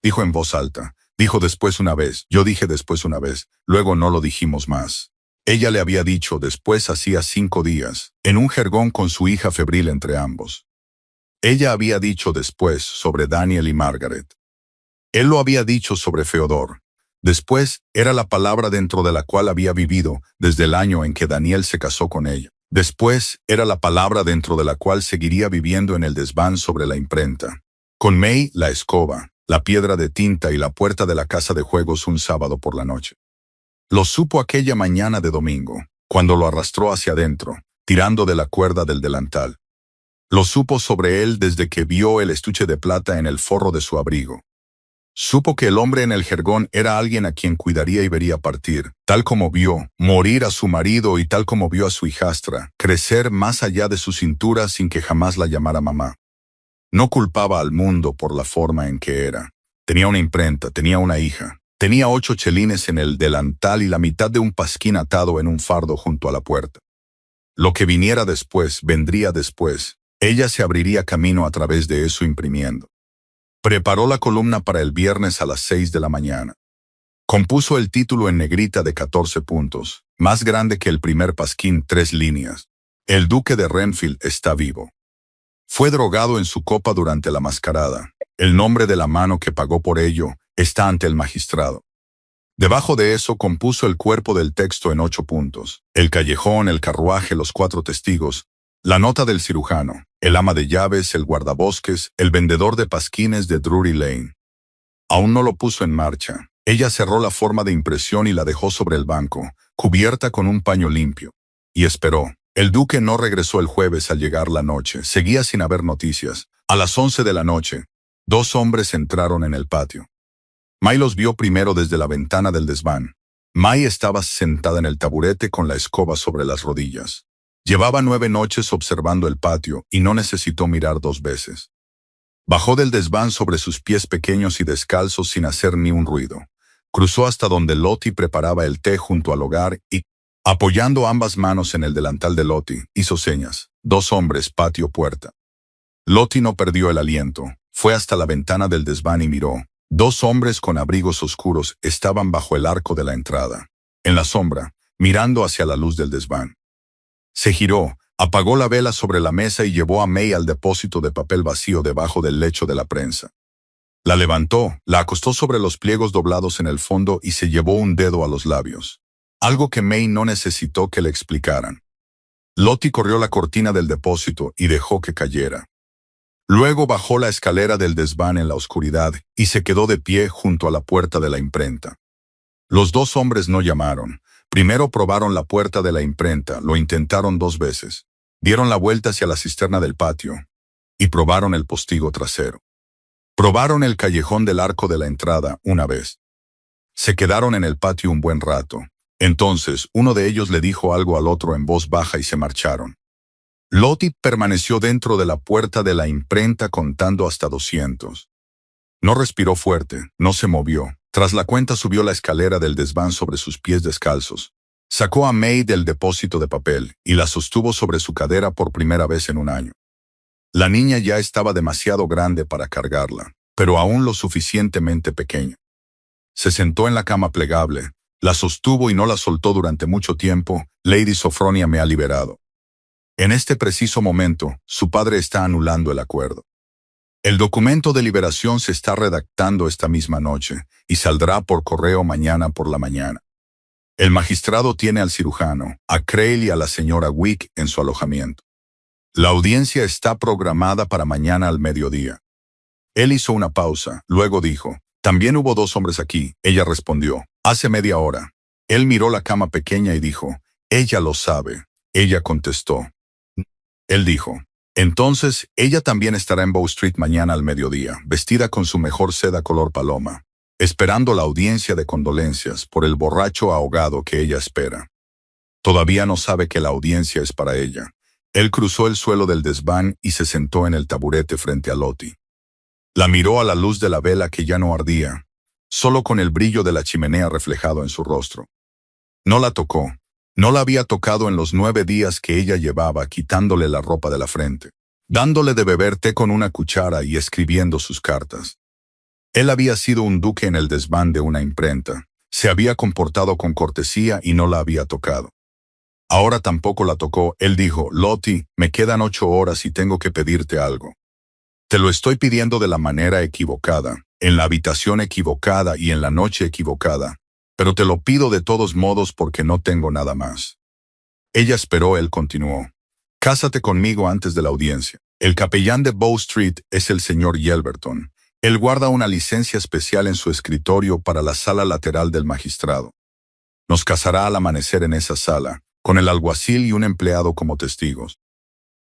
Dijo en voz alta, dijo después una vez, yo dije después una vez, luego no lo dijimos más. Ella le había dicho después hacía 5 días, en un jergón con su hija febril entre ambos. Ella había dicho después sobre Daniel y Margaret. Él lo había dicho sobre Feodor. Después, era la palabra dentro de la cual había vivido desde el año en que Daniel se casó con ella. Después, era la palabra dentro de la cual seguiría viviendo en el desván sobre la imprenta. Con May, la escoba, la piedra de tinta y la puerta de la casa de juegos un sábado por la noche. Lo supo aquella mañana de domingo, cuando lo arrastró hacia adentro, tirando de la cuerda del delantal. Lo supo sobre él desde que vio el estuche de plata en el forro de su abrigo. Supo que el hombre en el jergón era alguien a quien cuidaría y vería partir, tal como vio morir a su marido y tal como vio a su hijastra crecer más allá de su cintura sin que jamás la llamara mamá. No culpaba al mundo por la forma en que era. Tenía una imprenta, tenía una hija, tenía 8 chelines en el delantal y la mitad de un pasquín atado en un fardo junto a la puerta. Lo que viniera después, vendría después. Ella se abriría camino a través de eso imprimiendo. Preparó la columna para el viernes a las 6 de la mañana. Compuso el título en negrita de 14 puntos, más grande que el primer pasquín, 3 líneas. El duque de Renfield está vivo. Fue drogado en su copa durante la mascarada. El nombre de la mano que pagó por ello está ante el magistrado. Debajo de eso compuso el cuerpo del texto en 8 puntos. El callejón, el carruaje, los 4 testigos, la nota del cirujano, el ama de llaves, el guardabosques, el vendedor de pasquines de Drury Lane. Aún no lo puso en marcha. Ella cerró la forma de impresión y la dejó sobre el banco, cubierta con un paño limpio. Y esperó. El duque no regresó el jueves al llegar la noche. Seguía sin haber noticias. A las 11 de la noche, 2 hombres entraron en el patio. May los vio primero desde la ventana del desván. May estaba sentada en el taburete con la escoba sobre las rodillas. Llevaba 9 noches observando el patio y no necesitó mirar 2 veces. Bajó del desván sobre sus pies pequeños y descalzos sin hacer ni un ruido. Cruzó hasta donde Lottie preparaba el té junto al hogar y, apoyando ambas manos en el delantal de Lottie, hizo señas. 2 hombres, patio, puerta. Lottie no perdió el aliento. Fue hasta la ventana del desván y miró. 2 hombres con abrigos oscuros estaban bajo el arco de la entrada, en la sombra, mirando hacia la luz del desván. Se giró, apagó la vela sobre la mesa y llevó a May al depósito de papel vacío debajo del lecho de la prensa. La levantó, la acostó sobre los pliegos doblados en el fondo y se llevó un dedo a los labios. Algo que May no necesitó que le explicaran. Lottie corrió la cortina del depósito y dejó que cayera. Luego bajó la escalera del desván en la oscuridad y se quedó de pie junto a la puerta de la imprenta. Los 2 hombres no llamaron. Primero probaron la puerta de la imprenta, lo intentaron 2 veces. Dieron la vuelta hacia la cisterna del patio y probaron el postigo trasero. Probaron el callejón del arco de la entrada una vez. Se quedaron en el patio un buen rato. Entonces, uno de ellos le dijo algo al otro en voz baja y se marcharon. Lottie permaneció dentro de la puerta de la imprenta contando hasta 200. No respiró fuerte, no se movió. Tras la cuenta subió la escalera del desván sobre sus pies descalzos. Sacó a May del depósito de papel y la sostuvo sobre su cadera por primera vez en un año. La niña ya estaba demasiado grande para cargarla, pero aún lo suficientemente pequeña. Se sentó en la cama plegable, la sostuvo y no la soltó durante mucho tiempo. Lady Sophronia me ha liberado. En este preciso momento, su padre está anulando el acuerdo. El documento de liberación se está redactando esta misma noche y saldrá por correo mañana por la mañana. El magistrado tiene al cirujano, a Crail y a la señora Wick en su alojamiento. La audiencia está programada para mañana al mediodía. Él hizo una pausa, luego dijo, «También hubo 2 hombres aquí». Ella respondió, «Hace media hora». Él miró la cama pequeña y dijo, «Ella lo sabe». Ella contestó. Él dijo, «Entonces, ella también estará en Bow Street mañana al mediodía, vestida con su mejor seda color paloma, esperando la audiencia de condolencias por el borracho ahogado que ella espera. Todavía no sabe que la audiencia es para ella». Él cruzó el suelo del desván y se sentó en el taburete frente a Lottie. La miró a la luz de la vela que ya no ardía, solo con el brillo de la chimenea reflejado en su rostro. No la tocó. No la había tocado en los 9 días que ella llevaba quitándole la ropa de la frente, dándole de beber té con una cuchara y escribiendo sus cartas. Él había sido un duque en el desván de una imprenta, se había comportado con cortesía y no la había tocado. Ahora tampoco la tocó. Él dijo, «Lottie, me quedan 8 horas y tengo que pedirte algo. Te lo estoy pidiendo de la manera equivocada». en la habitación equivocada y en la noche equivocada, pero te lo pido de todos modos porque no tengo nada más. Ella esperó, él continuó. Cásate conmigo antes de la audiencia. El capellán de Bow Street es el señor Yelverton. Él guarda una licencia especial en su escritorio para la sala lateral del magistrado. Nos casará al amanecer en esa sala, con el alguacil y un empleado como testigos.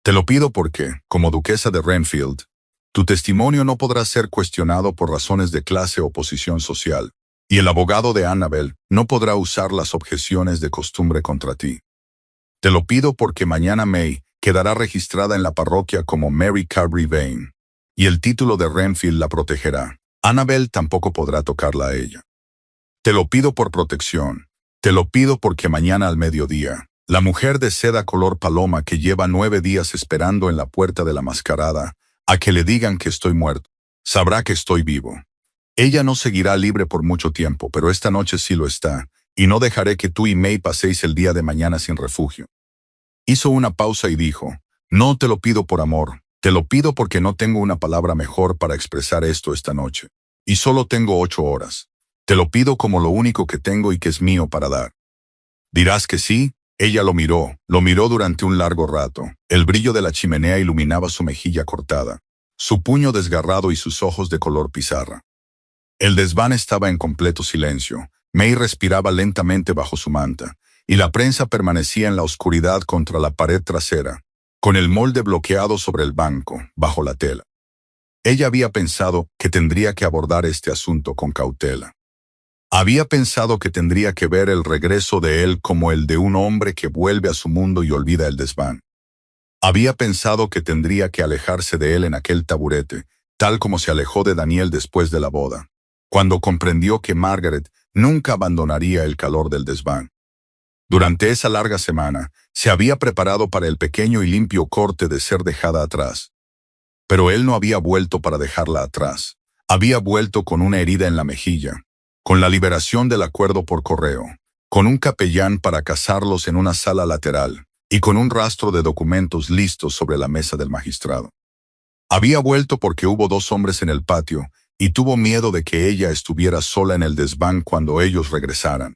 Te lo pido porque, como duquesa de Renfield, tu testimonio no podrá ser cuestionado por razones de clase o posición social, y el abogado de Annabel no podrá usar las objeciones de costumbre contra ti. Te lo pido porque mañana May quedará registrada en la parroquia como Mary Carberry Vane, y el título de Renfield la protegerá. Annabel tampoco podrá tocarla a ella. Te lo pido por protección. Te lo pido porque mañana al mediodía, la mujer de seda color paloma que lleva 9 días esperando en la puerta de la mascarada a que le digan que estoy muerto, sabrá que estoy vivo. Ella no seguirá libre por mucho tiempo, pero esta noche sí lo está, y no dejaré que tú y May paséis el día de mañana sin refugio. Hizo una pausa y dijo, no te lo pido por amor, te lo pido porque no tengo una palabra mejor para expresar esto esta noche. Y solo tengo 8 horas. Te lo pido como lo único que tengo y que es mío para dar. ¿Dirás que sí? Ella lo miró durante un largo rato. El brillo de la chimenea iluminaba su mejilla cortada, su puño desgarrado y sus ojos de color pizarra. El desván estaba en completo silencio. May respiraba lentamente bajo su manta, y la prensa permanecía en la oscuridad contra la pared trasera, con el molde bloqueado sobre el banco, bajo la tela. Ella había pensado que tendría que abordar este asunto con cautela. Había pensado que tendría que ver el regreso de él como el de un hombre que vuelve a su mundo y olvida el desván. Había pensado que tendría que alejarse de él en aquel taburete, tal como se alejó de Daniel después de la boda, cuando comprendió que Margaret nunca abandonaría el calor del desván. Durante esa larga semana, se había preparado para el pequeño y limpio corte de ser dejada atrás. Pero él no había vuelto para dejarla atrás. Había vuelto con una herida en la mejilla, con la liberación del acuerdo por correo, con un capellán para casarlos en una sala lateral, y con un rastro de documentos listos sobre la mesa del magistrado. Había vuelto porque hubo 2 hombres en el patio, y tuvo miedo de que ella estuviera sola en el desván cuando ellos regresaran.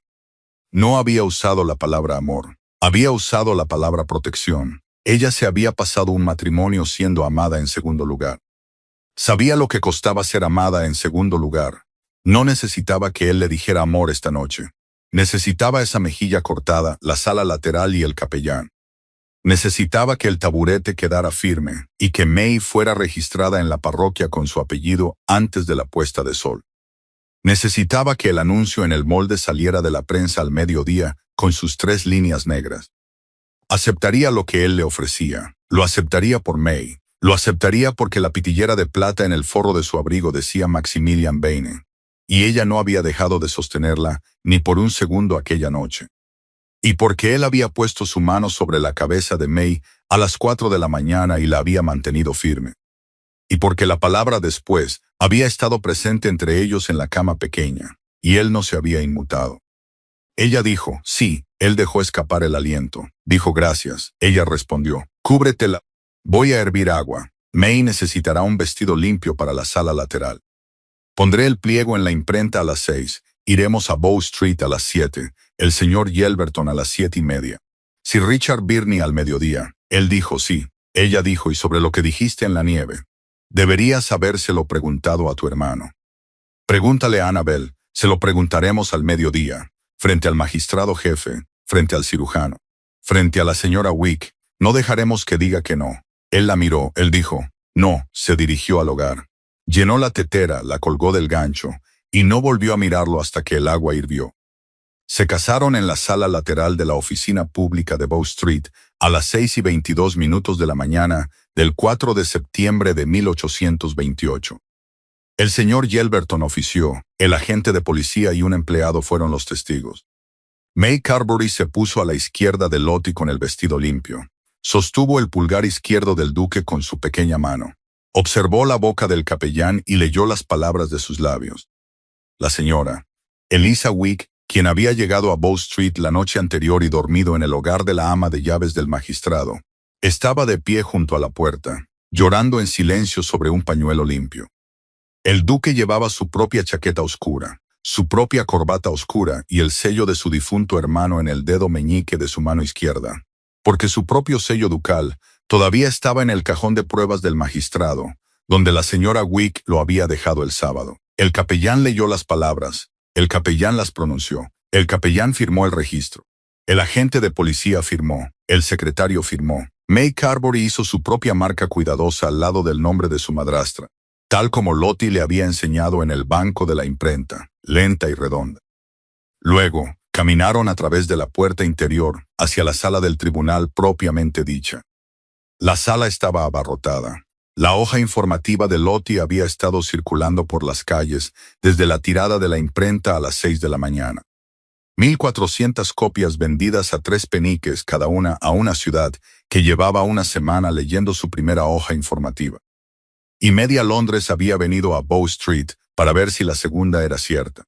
No había usado la palabra amor, había usado la palabra protección. Ella se había pasado un matrimonio siendo amada en segundo lugar. Sabía lo que costaba ser amada en segundo lugar. No necesitaba que él le dijera amor esta noche. Necesitaba esa mejilla cortada, la sala lateral y el capellán. Necesitaba que el taburete quedara firme y que May fuera registrada en la parroquia con su apellido antes de la puesta de sol. Necesitaba que el anuncio en el molde saliera de la prensa al mediodía con sus 3 líneas negras. Aceptaría lo que él le ofrecía. Lo aceptaría por May. Lo aceptaría porque la pitillera de plata en el forro de su abrigo decía Maximilian Vane. Y ella no había dejado de sostenerla ni por un segundo aquella noche. Y porque él había puesto su mano sobre la cabeza de May a las 4 de la mañana y la había mantenido firme. Y porque la palabra después había estado presente entre ellos en la cama pequeña, y él no se había inmutado. Ella dijo, sí, él dejó escapar el aliento. Dijo gracias. Ella respondió, cúbretela. Voy a hervir agua. May necesitará un vestido limpio para la sala lateral. Pondré el pliego en la imprenta a las 6. Iremos a Bow Street a las 7. El señor Yelverton a las 7:30. Sir Richard Birney al mediodía. Él dijo sí. Ella dijo, y sobre lo que dijiste en la nieve. Deberías habérselo preguntado a tu hermano. Pregúntale a Annabel. Se lo preguntaremos al mediodía. Frente al magistrado jefe, frente al cirujano, frente a la señora Wick. No dejaremos que diga que no. Él la miró, él dijo, no, se dirigió al hogar. Llenó la tetera, la colgó del gancho, y no volvió a mirarlo hasta que el agua hirvió. Se casaron en la sala lateral de la oficina pública de Bow Street a las 6:22 de la mañana del 4 de septiembre de 1828. El señor Yelverton ofició, el agente de policía y un empleado fueron los testigos. May Carberry se puso a la izquierda de Lottie con el vestido limpio. Sostuvo el pulgar izquierdo del duque con su pequeña mano. Observó la boca del capellán y leyó las palabras de sus labios. La señora Eliza Wick, quien había llegado a Bow Street la noche anterior y dormido en el hogar de la ama de llaves del magistrado, estaba de pie junto a la puerta, llorando en silencio sobre un pañuelo limpio. El duque llevaba su propia chaqueta oscura, su propia corbata oscura y el sello de su difunto hermano en el dedo meñique de su mano izquierda, porque su propio sello ducal todavía estaba en el cajón de pruebas del magistrado, donde la señora Wick lo había dejado el sábado. El capellán leyó las palabras, el capellán las pronunció, el capellán firmó el registro. El agente de policía firmó, el secretario firmó. May Carberry hizo su propia marca cuidadosa al lado del nombre de su madrastra, tal como Lottie le había enseñado en el banco de la imprenta, lenta y redonda. Luego, caminaron a través de la puerta interior hacia la sala del tribunal propiamente dicha. La sala estaba abarrotada. La hoja informativa de Lottie había estado circulando por las calles desde la tirada de la imprenta a las 6 de la mañana. 1,400 copias vendidas a 3 peniques cada una a una ciudad que llevaba una semana leyendo su primera hoja informativa. Y media Londres había venido a Bow Street para ver si la segunda era cierta.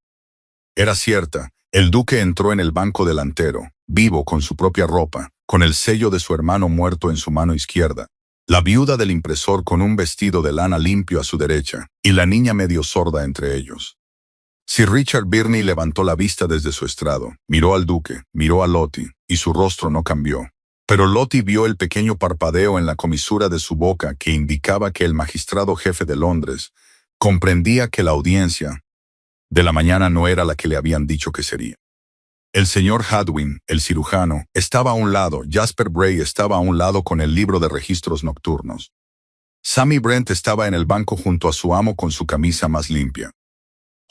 Era cierta. El duque entró en el banco delantero, vivo con su propia ropa, con el sello de su hermano muerto en su mano izquierda, la viuda del impresor con un vestido de lana limpio a su derecha, y la niña medio sorda entre ellos. Sir Richard Birnie levantó la vista desde su estrado, miró al duque, miró a Lottie, y su rostro no cambió. Pero Lottie vio el pequeño parpadeo en la comisura de su boca que indicaba que el magistrado jefe de Londres comprendía que la audiencia de la mañana no era la que le habían dicho que sería. El señor Hadwin, el cirujano, estaba a un lado, Jasper Bray estaba a un lado con el libro de registros nocturnos. Sammy Brent estaba en el banco junto a su amo con su camisa más limpia.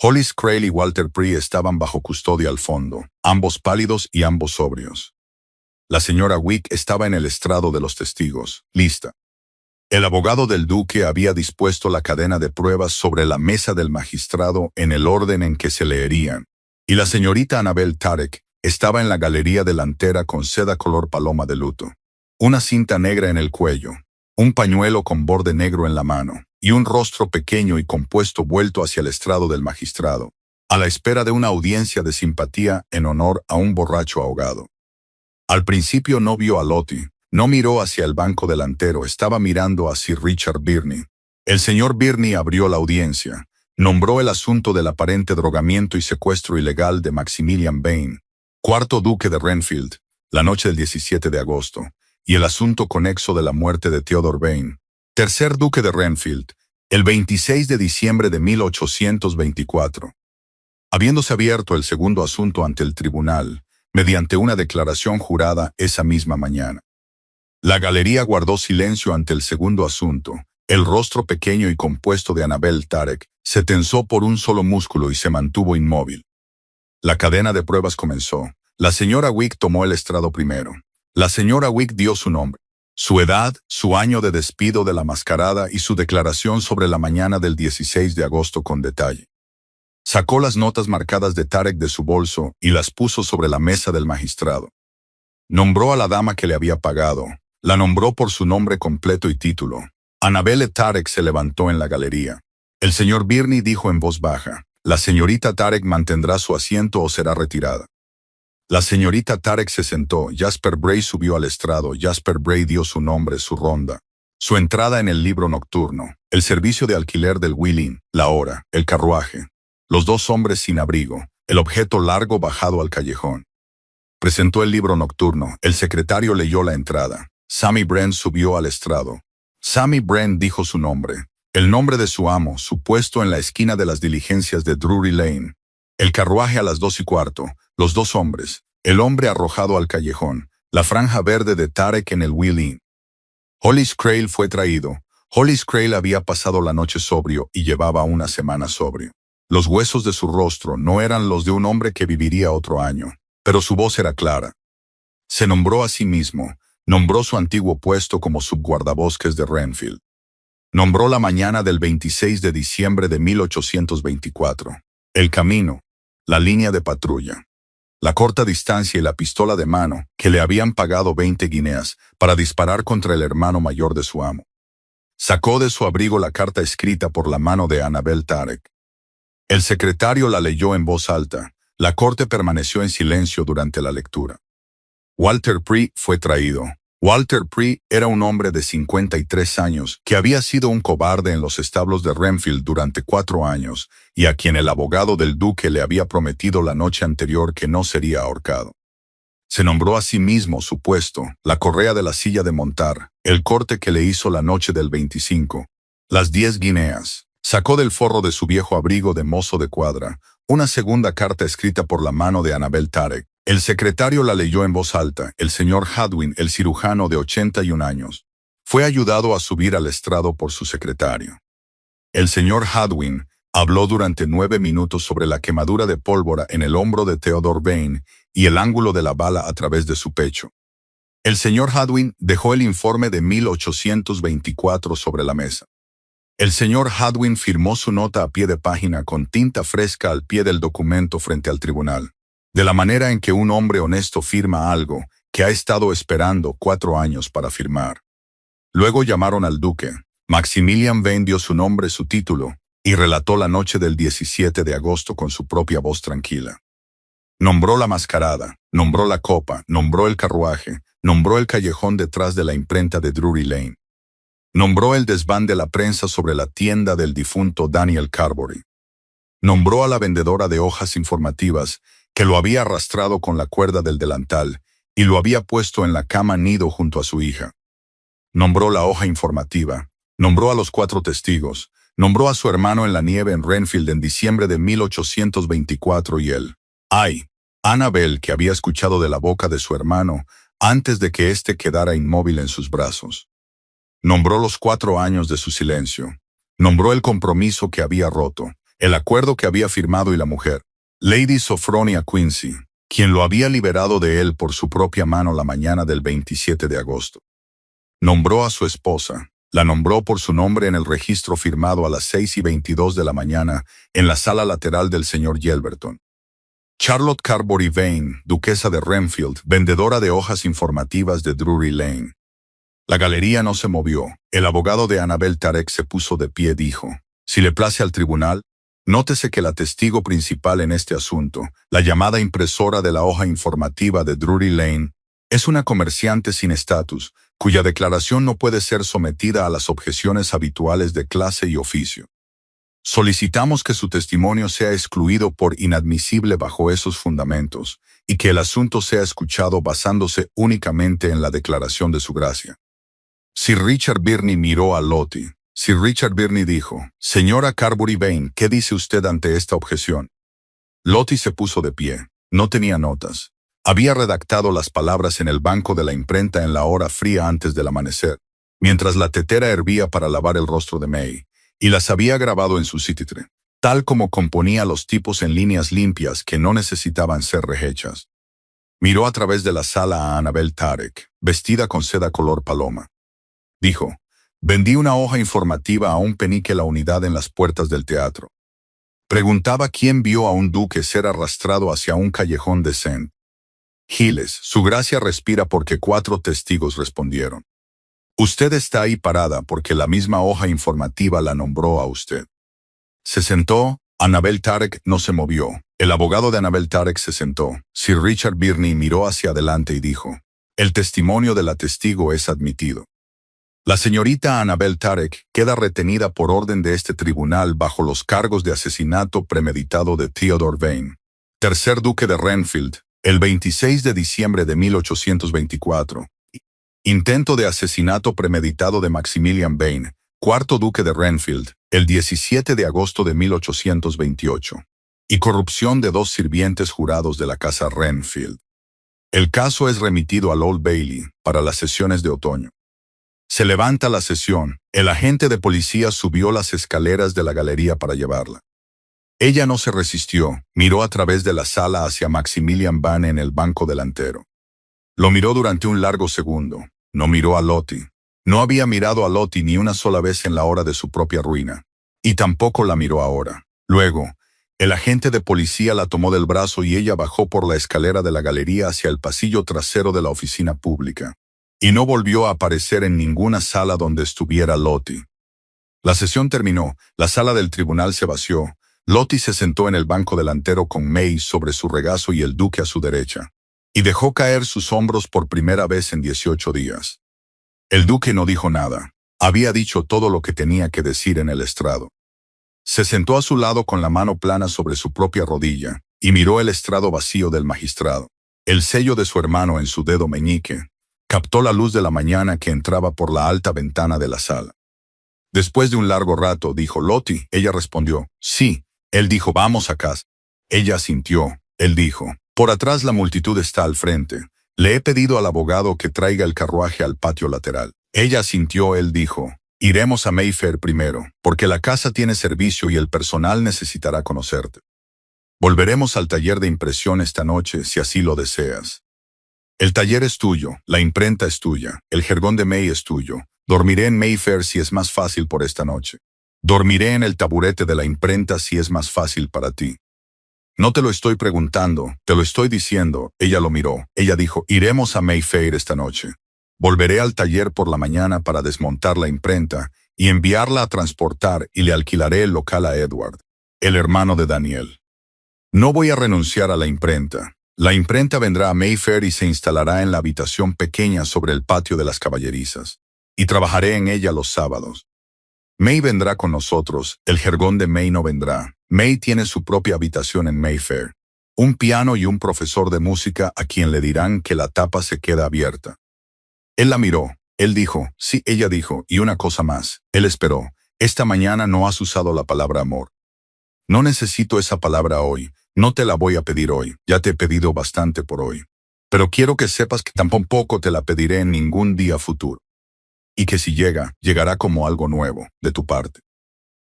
Hollis Crail y Walter Pree estaban bajo custodia al fondo, ambos pálidos y ambos sobrios. La señora Wick estaba en el estrado de los testigos, lista. El abogado del duque había dispuesto la cadena de pruebas sobre la mesa del magistrado en el orden en que se leerían, y la señorita Annabel Tarek estaba en la galería delantera con seda color paloma de luto, una cinta negra en el cuello, un pañuelo con borde negro en la mano, y un rostro pequeño y compuesto vuelto hacia el estrado del magistrado, a la espera de una audiencia de simpatía en honor a un borracho ahogado. Al principio no vio a Lottie, no miró hacia el banco delantero, estaba mirando a Sir Richard Birnie. El señor Birnie abrió la audiencia, nombró el asunto del aparente drogamiento y secuestro ilegal de Maximilian Vane, cuarto duque de Renfield, la noche del 17 de agosto, y el asunto conexo de la muerte de Theodore Vane, tercer duque de Renfield, el 26 de diciembre de 1824. Habiéndose abierto el segundo asunto ante el tribunal, mediante una declaración jurada esa misma mañana. La galería guardó silencio ante el segundo asunto. El rostro pequeño y compuesto de Annabel Tarek se tensó por un solo músculo y se mantuvo inmóvil. La cadena de pruebas comenzó. La señora Wick tomó el estrado primero. La señora Wick dio su nombre, su edad, su año de despido de la mascarada y su declaración sobre la mañana del 16 de agosto con detalle. Sacó las notas marcadas de Tarek de su bolso y las puso sobre la mesa del magistrado. Nombró a la dama que le había pagado. La nombró por su nombre completo y título. Annabel Tarek se levantó en la galería. El señor Birnie dijo en voz baja, «La señorita Tarek mantendrá su asiento o será retirada». La señorita Tarek se sentó. Jasper Bray subió al estrado. Jasper Bray dio su nombre, su ronda, su entrada en el libro nocturno, el servicio de alquiler del Wheeling, la hora, el carruaje, los 2 hombres sin abrigo, el objeto largo bajado al callejón. Presentó el libro nocturno. El secretario leyó la entrada. Sammy Brent subió al estrado. Sammy Brent dijo su nombre, el nombre de su amo, su puesto en la esquina de las diligencias de Drury Lane, el carruaje a las 2:15, los 2 hombres, el hombre arrojado al callejón, la franja verde de Tarek en el Wheeling. Hollis Crail fue traído. Hollis Crail había pasado la noche sobrio y llevaba una semana sobrio. Los huesos de su rostro no eran los de un hombre que viviría otro año, pero su voz era clara. Se nombró a sí mismo. Nombró su antiguo puesto como subguardabosques de Renfield. Nombró la mañana del 26 de diciembre de 1824. El camino, la línea de patrulla, la corta distancia y la pistola de mano que le habían pagado 20 guineas para disparar contra el hermano mayor de su amo. Sacó de su abrigo la carta escrita por la mano de Annabel Tarek. El secretario la leyó en voz alta. La corte permaneció en silencio durante la lectura. Walter Pree fue traído. Walter Pree era un hombre de 53 años que había sido un cobarde en los establos de Renfield durante 4 años y a quien el abogado del duque le había prometido la noche anterior que no sería ahorcado. Se nombró a sí mismo su puesto, la correa de la silla de montar, el corte que le hizo la noche del 25, las 10 guineas. Sacó del forro de su viejo abrigo de mozo de cuadra una segunda carta escrita por la mano de Annabel Tarek. El secretario la leyó en voz alta. El señor Hadwin, el cirujano de 81 años, fue ayudado a subir al estrado por su secretario. El señor Hadwin habló durante 9 minutos sobre la quemadura de pólvora en el hombro de Theodore Vane y el ángulo de la bala a través de su pecho. El señor Hadwin dejó el informe de 1824 sobre la mesa. El señor Hadwin firmó su nota a pie de página con tinta fresca al pie del documento frente al tribunal, de la manera en que un hombre honesto firma algo que ha estado esperando 4 años para firmar. Luego llamaron al duque. Maximilian Vane dio su nombre, su título, y relató la noche del 17 de agosto con su propia voz tranquila. Nombró la mascarada, nombró la copa, nombró el carruaje, nombró el callejón detrás de la imprenta de Drury Lane. Nombró el desván de la prensa sobre la tienda del difunto Daniel Carbory. Nombró a la vendedora de hojas informativas que lo había arrastrado con la cuerda del delantal y lo había puesto en la cama nido junto a su hija. Nombró la hoja informativa, nombró a los 4 testigos, nombró a su hermano en la nieve en Renfield en diciembre de 1824 y él. Annabel, que había escuchado de la boca de su hermano antes de que éste quedara inmóvil en sus brazos. Nombró los 4 años de su silencio. Nombró el compromiso que había roto, el acuerdo que había firmado y la mujer, Lady Sophronia Quincy, quien lo había liberado de él por su propia mano la mañana del 27 de agosto. Nombró a su esposa. La nombró por su nombre en el registro firmado a las 6:22 de la mañana en la sala lateral del señor Yelverton. Charlotte Carbory Vane, duquesa de Renfield, vendedora de hojas informativas de Drury Lane. La galería no se movió. El abogado de Annabel Tarek se puso de pie y dijo: si le place al tribunal, nótese que la testigo principal en este asunto, la llamada impresora de la hoja informativa de Drury Lane, es una comerciante sin estatus, cuya declaración no puede ser sometida a las objeciones habituales de clase y oficio. Solicitamos que su testimonio sea excluido por inadmisible bajo esos fundamentos, y que el asunto sea escuchado basándose únicamente en la declaración de su gracia. Sir Richard Birney miró a Lottie. Sir Richard Birney dijo: señora Carbory Vane, ¿qué dice usted ante esta objeción? Lottie se puso de pie. No tenía notas. Había redactado las palabras en el banco de la imprenta en la hora fría antes del amanecer, mientras la tetera hervía para lavar el rostro de May, y las había grabado en su sititre, tal como componía los tipos en líneas limpias que no necesitaban ser rehechas. Miró a través de la sala a Annabel Tarek, vestida con seda color paloma. Dijo: vendí una hoja informativa a un penique la unidad en las puertas del teatro. Preguntaba quién vio a un duque ser arrastrado hacia un callejón de St. Giles. Su gracia respira porque 4 testigos respondieron. Usted está ahí parada porque la misma hoja informativa la nombró a usted. Se sentó. Annabel Tarek no se movió. El abogado de Annabel Tarek se sentó. Sir Richard Birney miró hacia adelante y dijo: el testimonio de la testigo es admitido. La señorita Annabel Tarek queda retenida por orden de este tribunal bajo los cargos de asesinato premeditado de Theodore Vane, tercer duque de Renfield, el 26 de diciembre de 1824. Intento de asesinato premeditado de Maximilian Vane, cuarto duque de Renfield, el 17 de agosto de 1828. Y corrupción de 2 sirvientes jurados de la casa Renfield. El caso es remitido al Old Bailey para las sesiones de otoño. Se levanta la sesión. El agente de policía subió las escaleras de la galería para llevarla. Ella no se resistió. Miró a través de la sala hacia Maximilian Vane en el banco delantero. Lo miró durante un largo segundo. No miró a Lottie. No había mirado a Lottie ni una sola vez en la hora de su propia ruina. Y tampoco la miró ahora. Luego, el agente de policía la tomó del brazo y ella bajó por la escalera de la galería hacia el pasillo trasero de la oficina pública. Y no volvió a aparecer en ninguna sala donde estuviera Lottie. La sesión terminó. La sala del tribunal se vació. Lottie se sentó en el banco delantero con May sobre su regazo y el duque a su derecha. y dejó caer sus hombros por primera vez en 18 días. El duque no dijo nada. Había dicho todo lo que tenía que decir en el estrado. Se sentó a su lado con la mano plana sobre su propia rodilla y miró el estrado vacío del magistrado. El sello de su hermano en su dedo meñique captó la luz de la mañana que entraba por la alta ventana de la sala. Después de un largo rato, dijo Lottie. Ella respondió, sí. Él dijo, vamos a casa. Ella asintió. Él dijo, por atrás la multitud está al frente. Le he pedido al abogado que traiga el carruaje al patio lateral. Ella asintió. Él dijo, iremos a Mayfair primero, porque la casa tiene servicio y el personal necesitará conocerte. Volveremos al taller de impresión esta noche, si así lo deseas. El taller es tuyo, la imprenta es tuya, el jergón de May es tuyo. Dormiré en Mayfair si es más fácil por esta noche. Dormiré en el taburete de la imprenta si es más fácil para ti. No te lo estoy preguntando, te lo estoy diciendo. Ella lo miró. Ella dijo, iremos a Mayfair esta noche. Volveré al taller por la mañana para desmontar la imprenta y enviarla a transportar y le alquilaré el local a Edward, el hermano de Daniel. No voy a renunciar a la imprenta. La imprenta vendrá a Mayfair y se instalará en la habitación pequeña sobre el patio de las caballerizas. Y trabajaré en ella los sábados. May vendrá con nosotros, el jergón de May no vendrá. May tiene su propia habitación en Mayfair. Un piano y un profesor de música a quien le dirán que la tapa se queda abierta. Él la miró. Él dijo, sí, ella dijo, y una cosa más. Él esperó. Esta mañana no has usado la palabra amor. No necesito esa palabra hoy. No te la voy a pedir hoy. Ya te he pedido bastante por hoy. Pero quiero que sepas que tampoco te la pediré en ningún día futuro. Y que si llega, llegará como algo nuevo, de tu parte.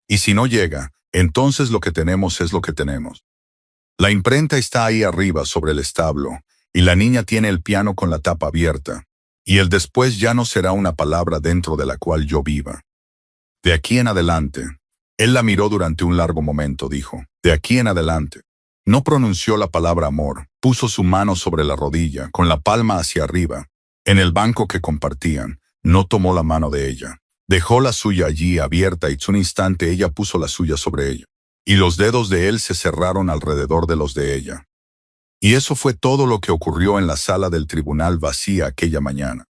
Y si no llega, entonces lo que tenemos es lo que tenemos. La imprenta está ahí arriba sobre el establo, y la niña tiene el piano con la tapa abierta, y el después ya no será una palabra dentro de la cual yo viva. De aquí en adelante. Él la miró durante un largo momento, dijo, de aquí en adelante. No pronunció la palabra amor, puso su mano sobre la rodilla, con la palma hacia arriba, en el banco que compartían. No tomó la mano de ella. Dejó la suya allí abierta y un instante ella puso la suya sobre ella. Y los dedos de él se cerraron alrededor de los de ella. Y eso fue todo lo que ocurrió en la sala del tribunal vacía aquella mañana.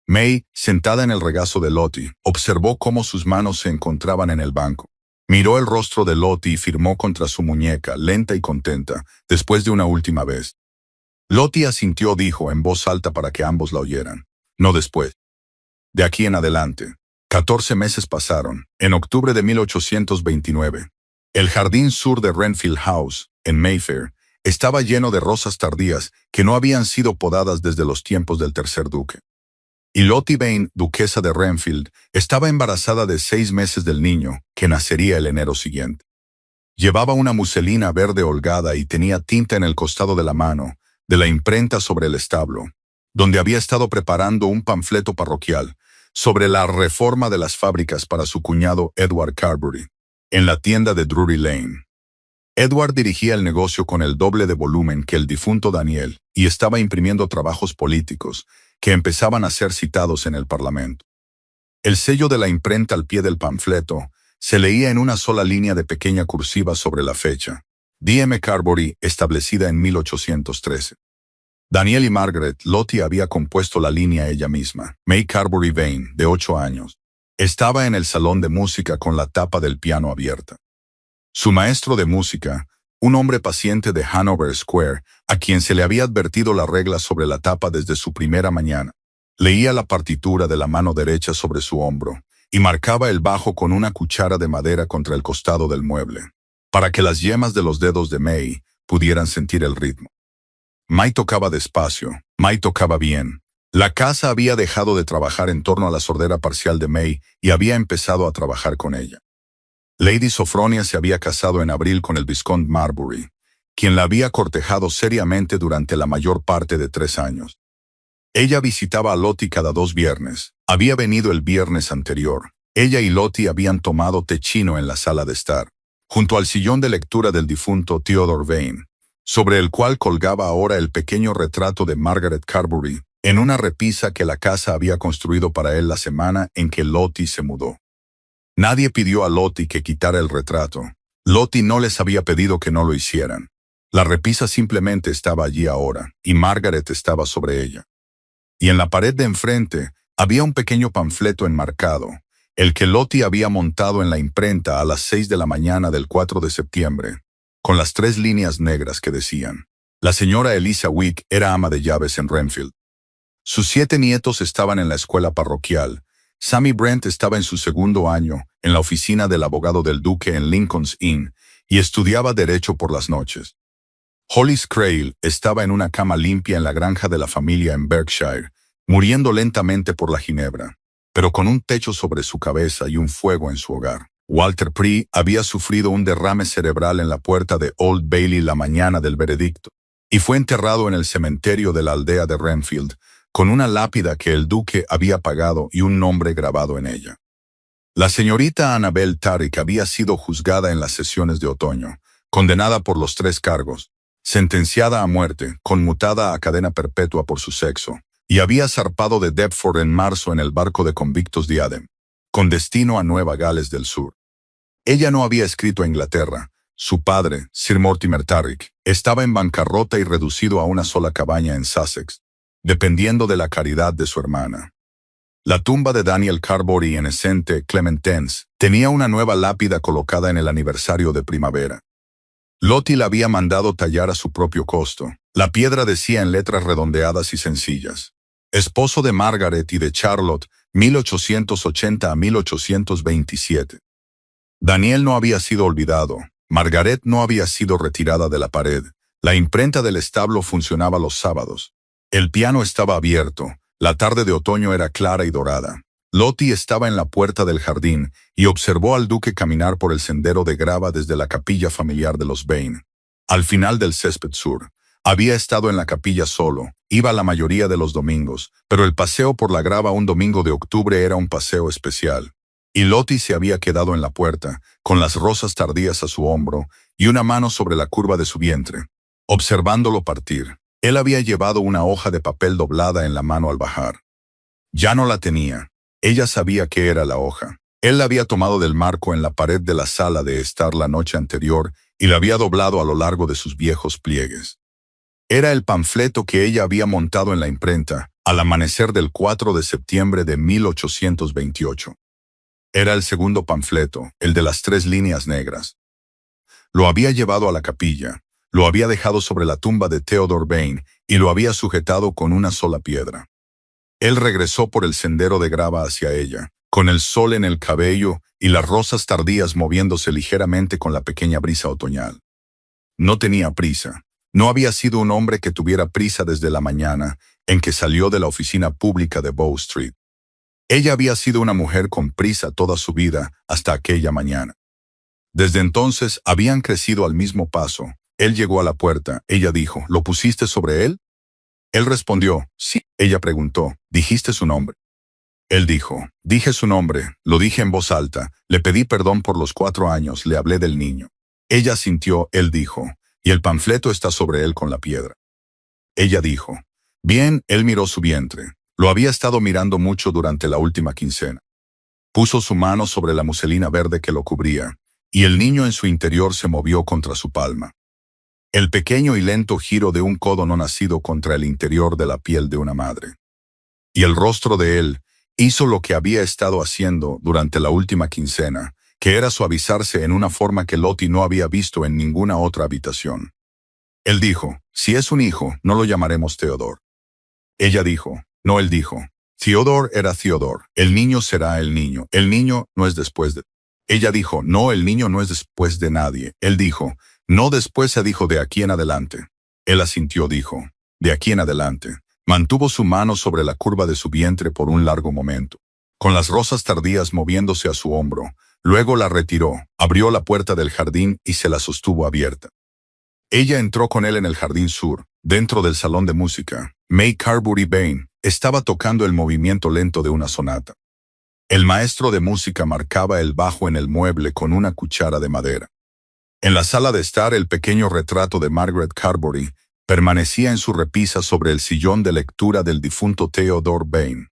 May, sentada en el regazo de Lottie, observó cómo sus manos se encontraban en el banco. Miró el rostro de Lottie y firmó contra su muñeca, lenta y contenta, después de una última vez. Lottie asintió, dijo en voz alta para que ambos la oyeran. No después. De aquí en adelante. 14 meses pasaron. En octubre de 1829, el jardín sur de Renfield House, en Mayfair, estaba lleno de rosas tardías que no habían sido podadas desde los tiempos del tercer duque. Y Lottie Vane, duquesa de Renfield, estaba embarazada de 6 meses del niño, que nacería el enero siguiente. Llevaba una muselina verde holgada y tenía tinta en el costado de la mano, de la imprenta sobre el establo, donde había estado preparando un panfleto parroquial sobre la reforma de las fábricas para su cuñado Edward Carbury, en la tienda de Drury Lane. Edward dirigía el negocio con el doble de volumen que el difunto Daniel y estaba imprimiendo trabajos políticos que empezaban a ser citados en el Parlamento. El sello de la imprenta al pie del panfleto se leía en una sola línea de pequeña cursiva sobre la fecha, D.M. Carbury, establecida en 1813. Daniel y Margaret Lottie había compuesto la línea ella misma. May Carbury Vane, de 8 años, estaba en el salón de música con la tapa del piano abierta. Su maestro de música, un hombre paciente de Hanover Square, a quien se le había advertido la regla sobre la tapa desde su primera mañana, leía la partitura de la mano derecha sobre su hombro y marcaba el bajo con una cuchara de madera contra el costado del mueble, para que las yemas de los dedos de May pudieran sentir el ritmo. May tocaba despacio, May tocaba bien. La casa había dejado de trabajar en torno a la sordera parcial de May y había empezado a trabajar con ella. Lady Sophronia se había casado en abril con el Viscount Marbury, quien la había cortejado seriamente durante la mayor parte de 3 años. Ella visitaba a Lottie cada 2 viernes. Había venido el viernes anterior. Ella y Lottie habían tomado té chino en la sala de estar, junto al sillón de lectura del difunto Theodore Vane, sobre el cual colgaba ahora el pequeño retrato de Margaret Carbury, en una repisa que la casa había construido para él la semana en que Lottie se mudó. Nadie pidió a Lottie que quitara el retrato. Lottie no les había pedido que no lo hicieran. La repisa simplemente estaba allí ahora, y Margaret estaba sobre ella. Y en la pared de enfrente había un pequeño panfleto enmarcado, el que Lottie había montado en la imprenta a las 6 de la mañana del 4 de septiembre, con las 3 líneas negras que decían: la señora Eliza Wick era ama de llaves en Renfield. Sus 7 nietos estaban en la escuela parroquial. Sammy Brent estaba en su segundo año, en la oficina del abogado del duque en Lincoln's Inn, y estudiaba derecho por las noches. Hollis Crail estaba en una cama limpia en la granja de la familia en Berkshire, muriendo lentamente por la ginebra, pero con un techo sobre su cabeza y un fuego en su hogar. Walter Pree había sufrido un derrame cerebral en la puerta de Old Bailey la mañana del veredicto, y fue enterrado en el cementerio de la aldea de Renfield, con una lápida que el duque había pagado y un nombre grabado en ella. La señorita Annabel Tarrick había sido juzgada en las sesiones de otoño, condenada por los 3 cargos, sentenciada a muerte, conmutada a cadena perpetua por su sexo, y había zarpado de Deptford en marzo en el barco de convictos Diadem, con destino a Nueva Gales del Sur. Ella no había escrito a Inglaterra. Su padre, Sir Mortimer Tarrick, estaba en bancarrota y reducido a una sola cabaña en Sussex, dependiendo de la caridad de su hermana. La tumba de Daniel Carbory en St. Clementines tenía una nueva lápida colocada en el aniversario de primavera. Lottie la había mandado tallar a su propio costo. La piedra decía en letras redondeadas y sencillas: esposo de Margaret y de Charlotte, 1880 a 1827. Daniel no había sido olvidado. Margaret no había sido retirada de la pared. La imprenta del establo funcionaba los sábados. El piano estaba abierto. La tarde de otoño era clara y dorada. Lottie estaba en la puerta del jardín y observó al duque caminar por el sendero de grava desde la capilla familiar de los Vane. Al final del césped sur. Había estado en la capilla solo, iba la mayoría de los domingos, pero el paseo por la grava un domingo de octubre era un paseo especial. Y Lottie se había quedado en la puerta, con las rosas tardías a su hombro y una mano sobre la curva de su vientre, observándolo partir. Él había llevado una hoja de papel doblada en la mano al bajar. Ya no la tenía. Ella sabía qué era la hoja. Él la había tomado del marco en la pared de la sala de estar la noche anterior y la había doblado a lo largo de sus viejos pliegues. Era el panfleto que ella había montado en la imprenta al amanecer del 4 de septiembre de 1828. Era el segundo panfleto, el de las 3 líneas negras. Lo había llevado a la capilla, lo había dejado sobre la tumba de Theodore Vane y lo había sujetado con una sola piedra. Él regresó por el sendero de grava hacia ella, con el sol en el cabello y las rosas tardías moviéndose ligeramente con la pequeña brisa otoñal. No tenía prisa. No había sido un hombre que tuviera prisa desde la mañana en que salió de la oficina pública de Bow Street. Ella había sido una mujer con prisa toda su vida hasta aquella mañana. Desde entonces habían crecido al mismo paso. Él llegó a la puerta. Ella dijo: ¿lo pusiste sobre él? Él respondió: sí. Ella preguntó: ¿dijiste su nombre? Él dijo: dije su nombre, lo dije en voz alta, le pedí perdón por los 4 años, le hablé del niño. Ella sintió. Él dijo: y el panfleto está sobre él con la piedra. Ella dijo: bien. Él miró su vientre. Lo había estado mirando mucho durante la última quincena. Puso su mano sobre la muselina verde que lo cubría, y el niño en su interior se movió contra su palma. El pequeño y lento giro de un codo no nacido contra el interior de la piel de una madre. Y el rostro de él hizo lo que había estado haciendo durante la última quincena, que era suavizarse en una forma que Lottie no había visto en ninguna otra habitación. Él dijo: si es un hijo, no lo llamaremos Theodore. Ella dijo: no. Él dijo: Theodore era Theodore, el niño será el niño no es después de... Ella dijo: no, el niño no es después de nadie. Él dijo: no, después se dijo de aquí en adelante. Él asintió, dijo: de aquí en adelante. Mantuvo su mano sobre la curva de su vientre por un largo momento, con las rosas tardías moviéndose a su hombro. Luego la retiró, abrió la puerta del jardín y se la sostuvo abierta. Ella entró con él en el jardín sur, dentro del salón de música. May Carbury Vane estaba tocando el movimiento lento de una sonata. El maestro de música marcaba el bajo en el mueble con una cuchara de madera. En la sala de estar, el pequeño retrato de Margaret Carbury permanecía en su repisa sobre el sillón de lectura del difunto Theodore Vane.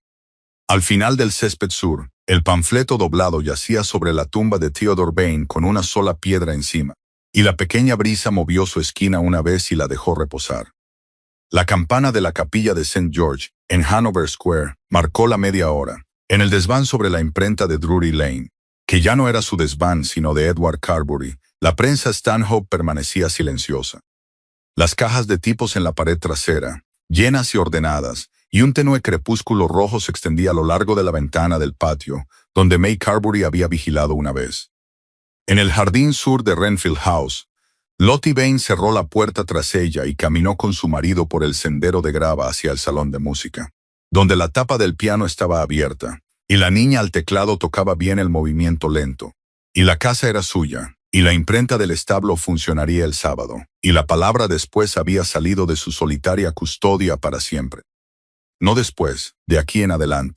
Al final del césped sur, el panfleto doblado yacía sobre la tumba de Theodore Vane con una sola piedra encima, y la pequeña brisa movió su esquina una vez y la dejó reposar. La campana de la capilla de St. George, en Hanover Square, marcó la media hora. En el desván sobre la imprenta de Drury Lane, que ya no era su desván sino de Edward Carbury, la prensa Stanhope permanecía silenciosa. Las cajas de tipos en la pared trasera, llenas y ordenadas, y un tenue crepúsculo rojo se extendía a lo largo de la ventana del patio, donde May Carbury había vigilado una vez. En el jardín sur de Renfield House, Lottie Vane cerró la puerta tras ella y caminó con su marido por el sendero de grava hacia el salón de música, donde la tapa del piano estaba abierta, y la niña al teclado tocaba bien el movimiento lento, y la casa era suya, y la imprenta del establo funcionaría el sábado, y la palabra después había salido de su solitaria custodia para siempre. No después, de aquí en adelante.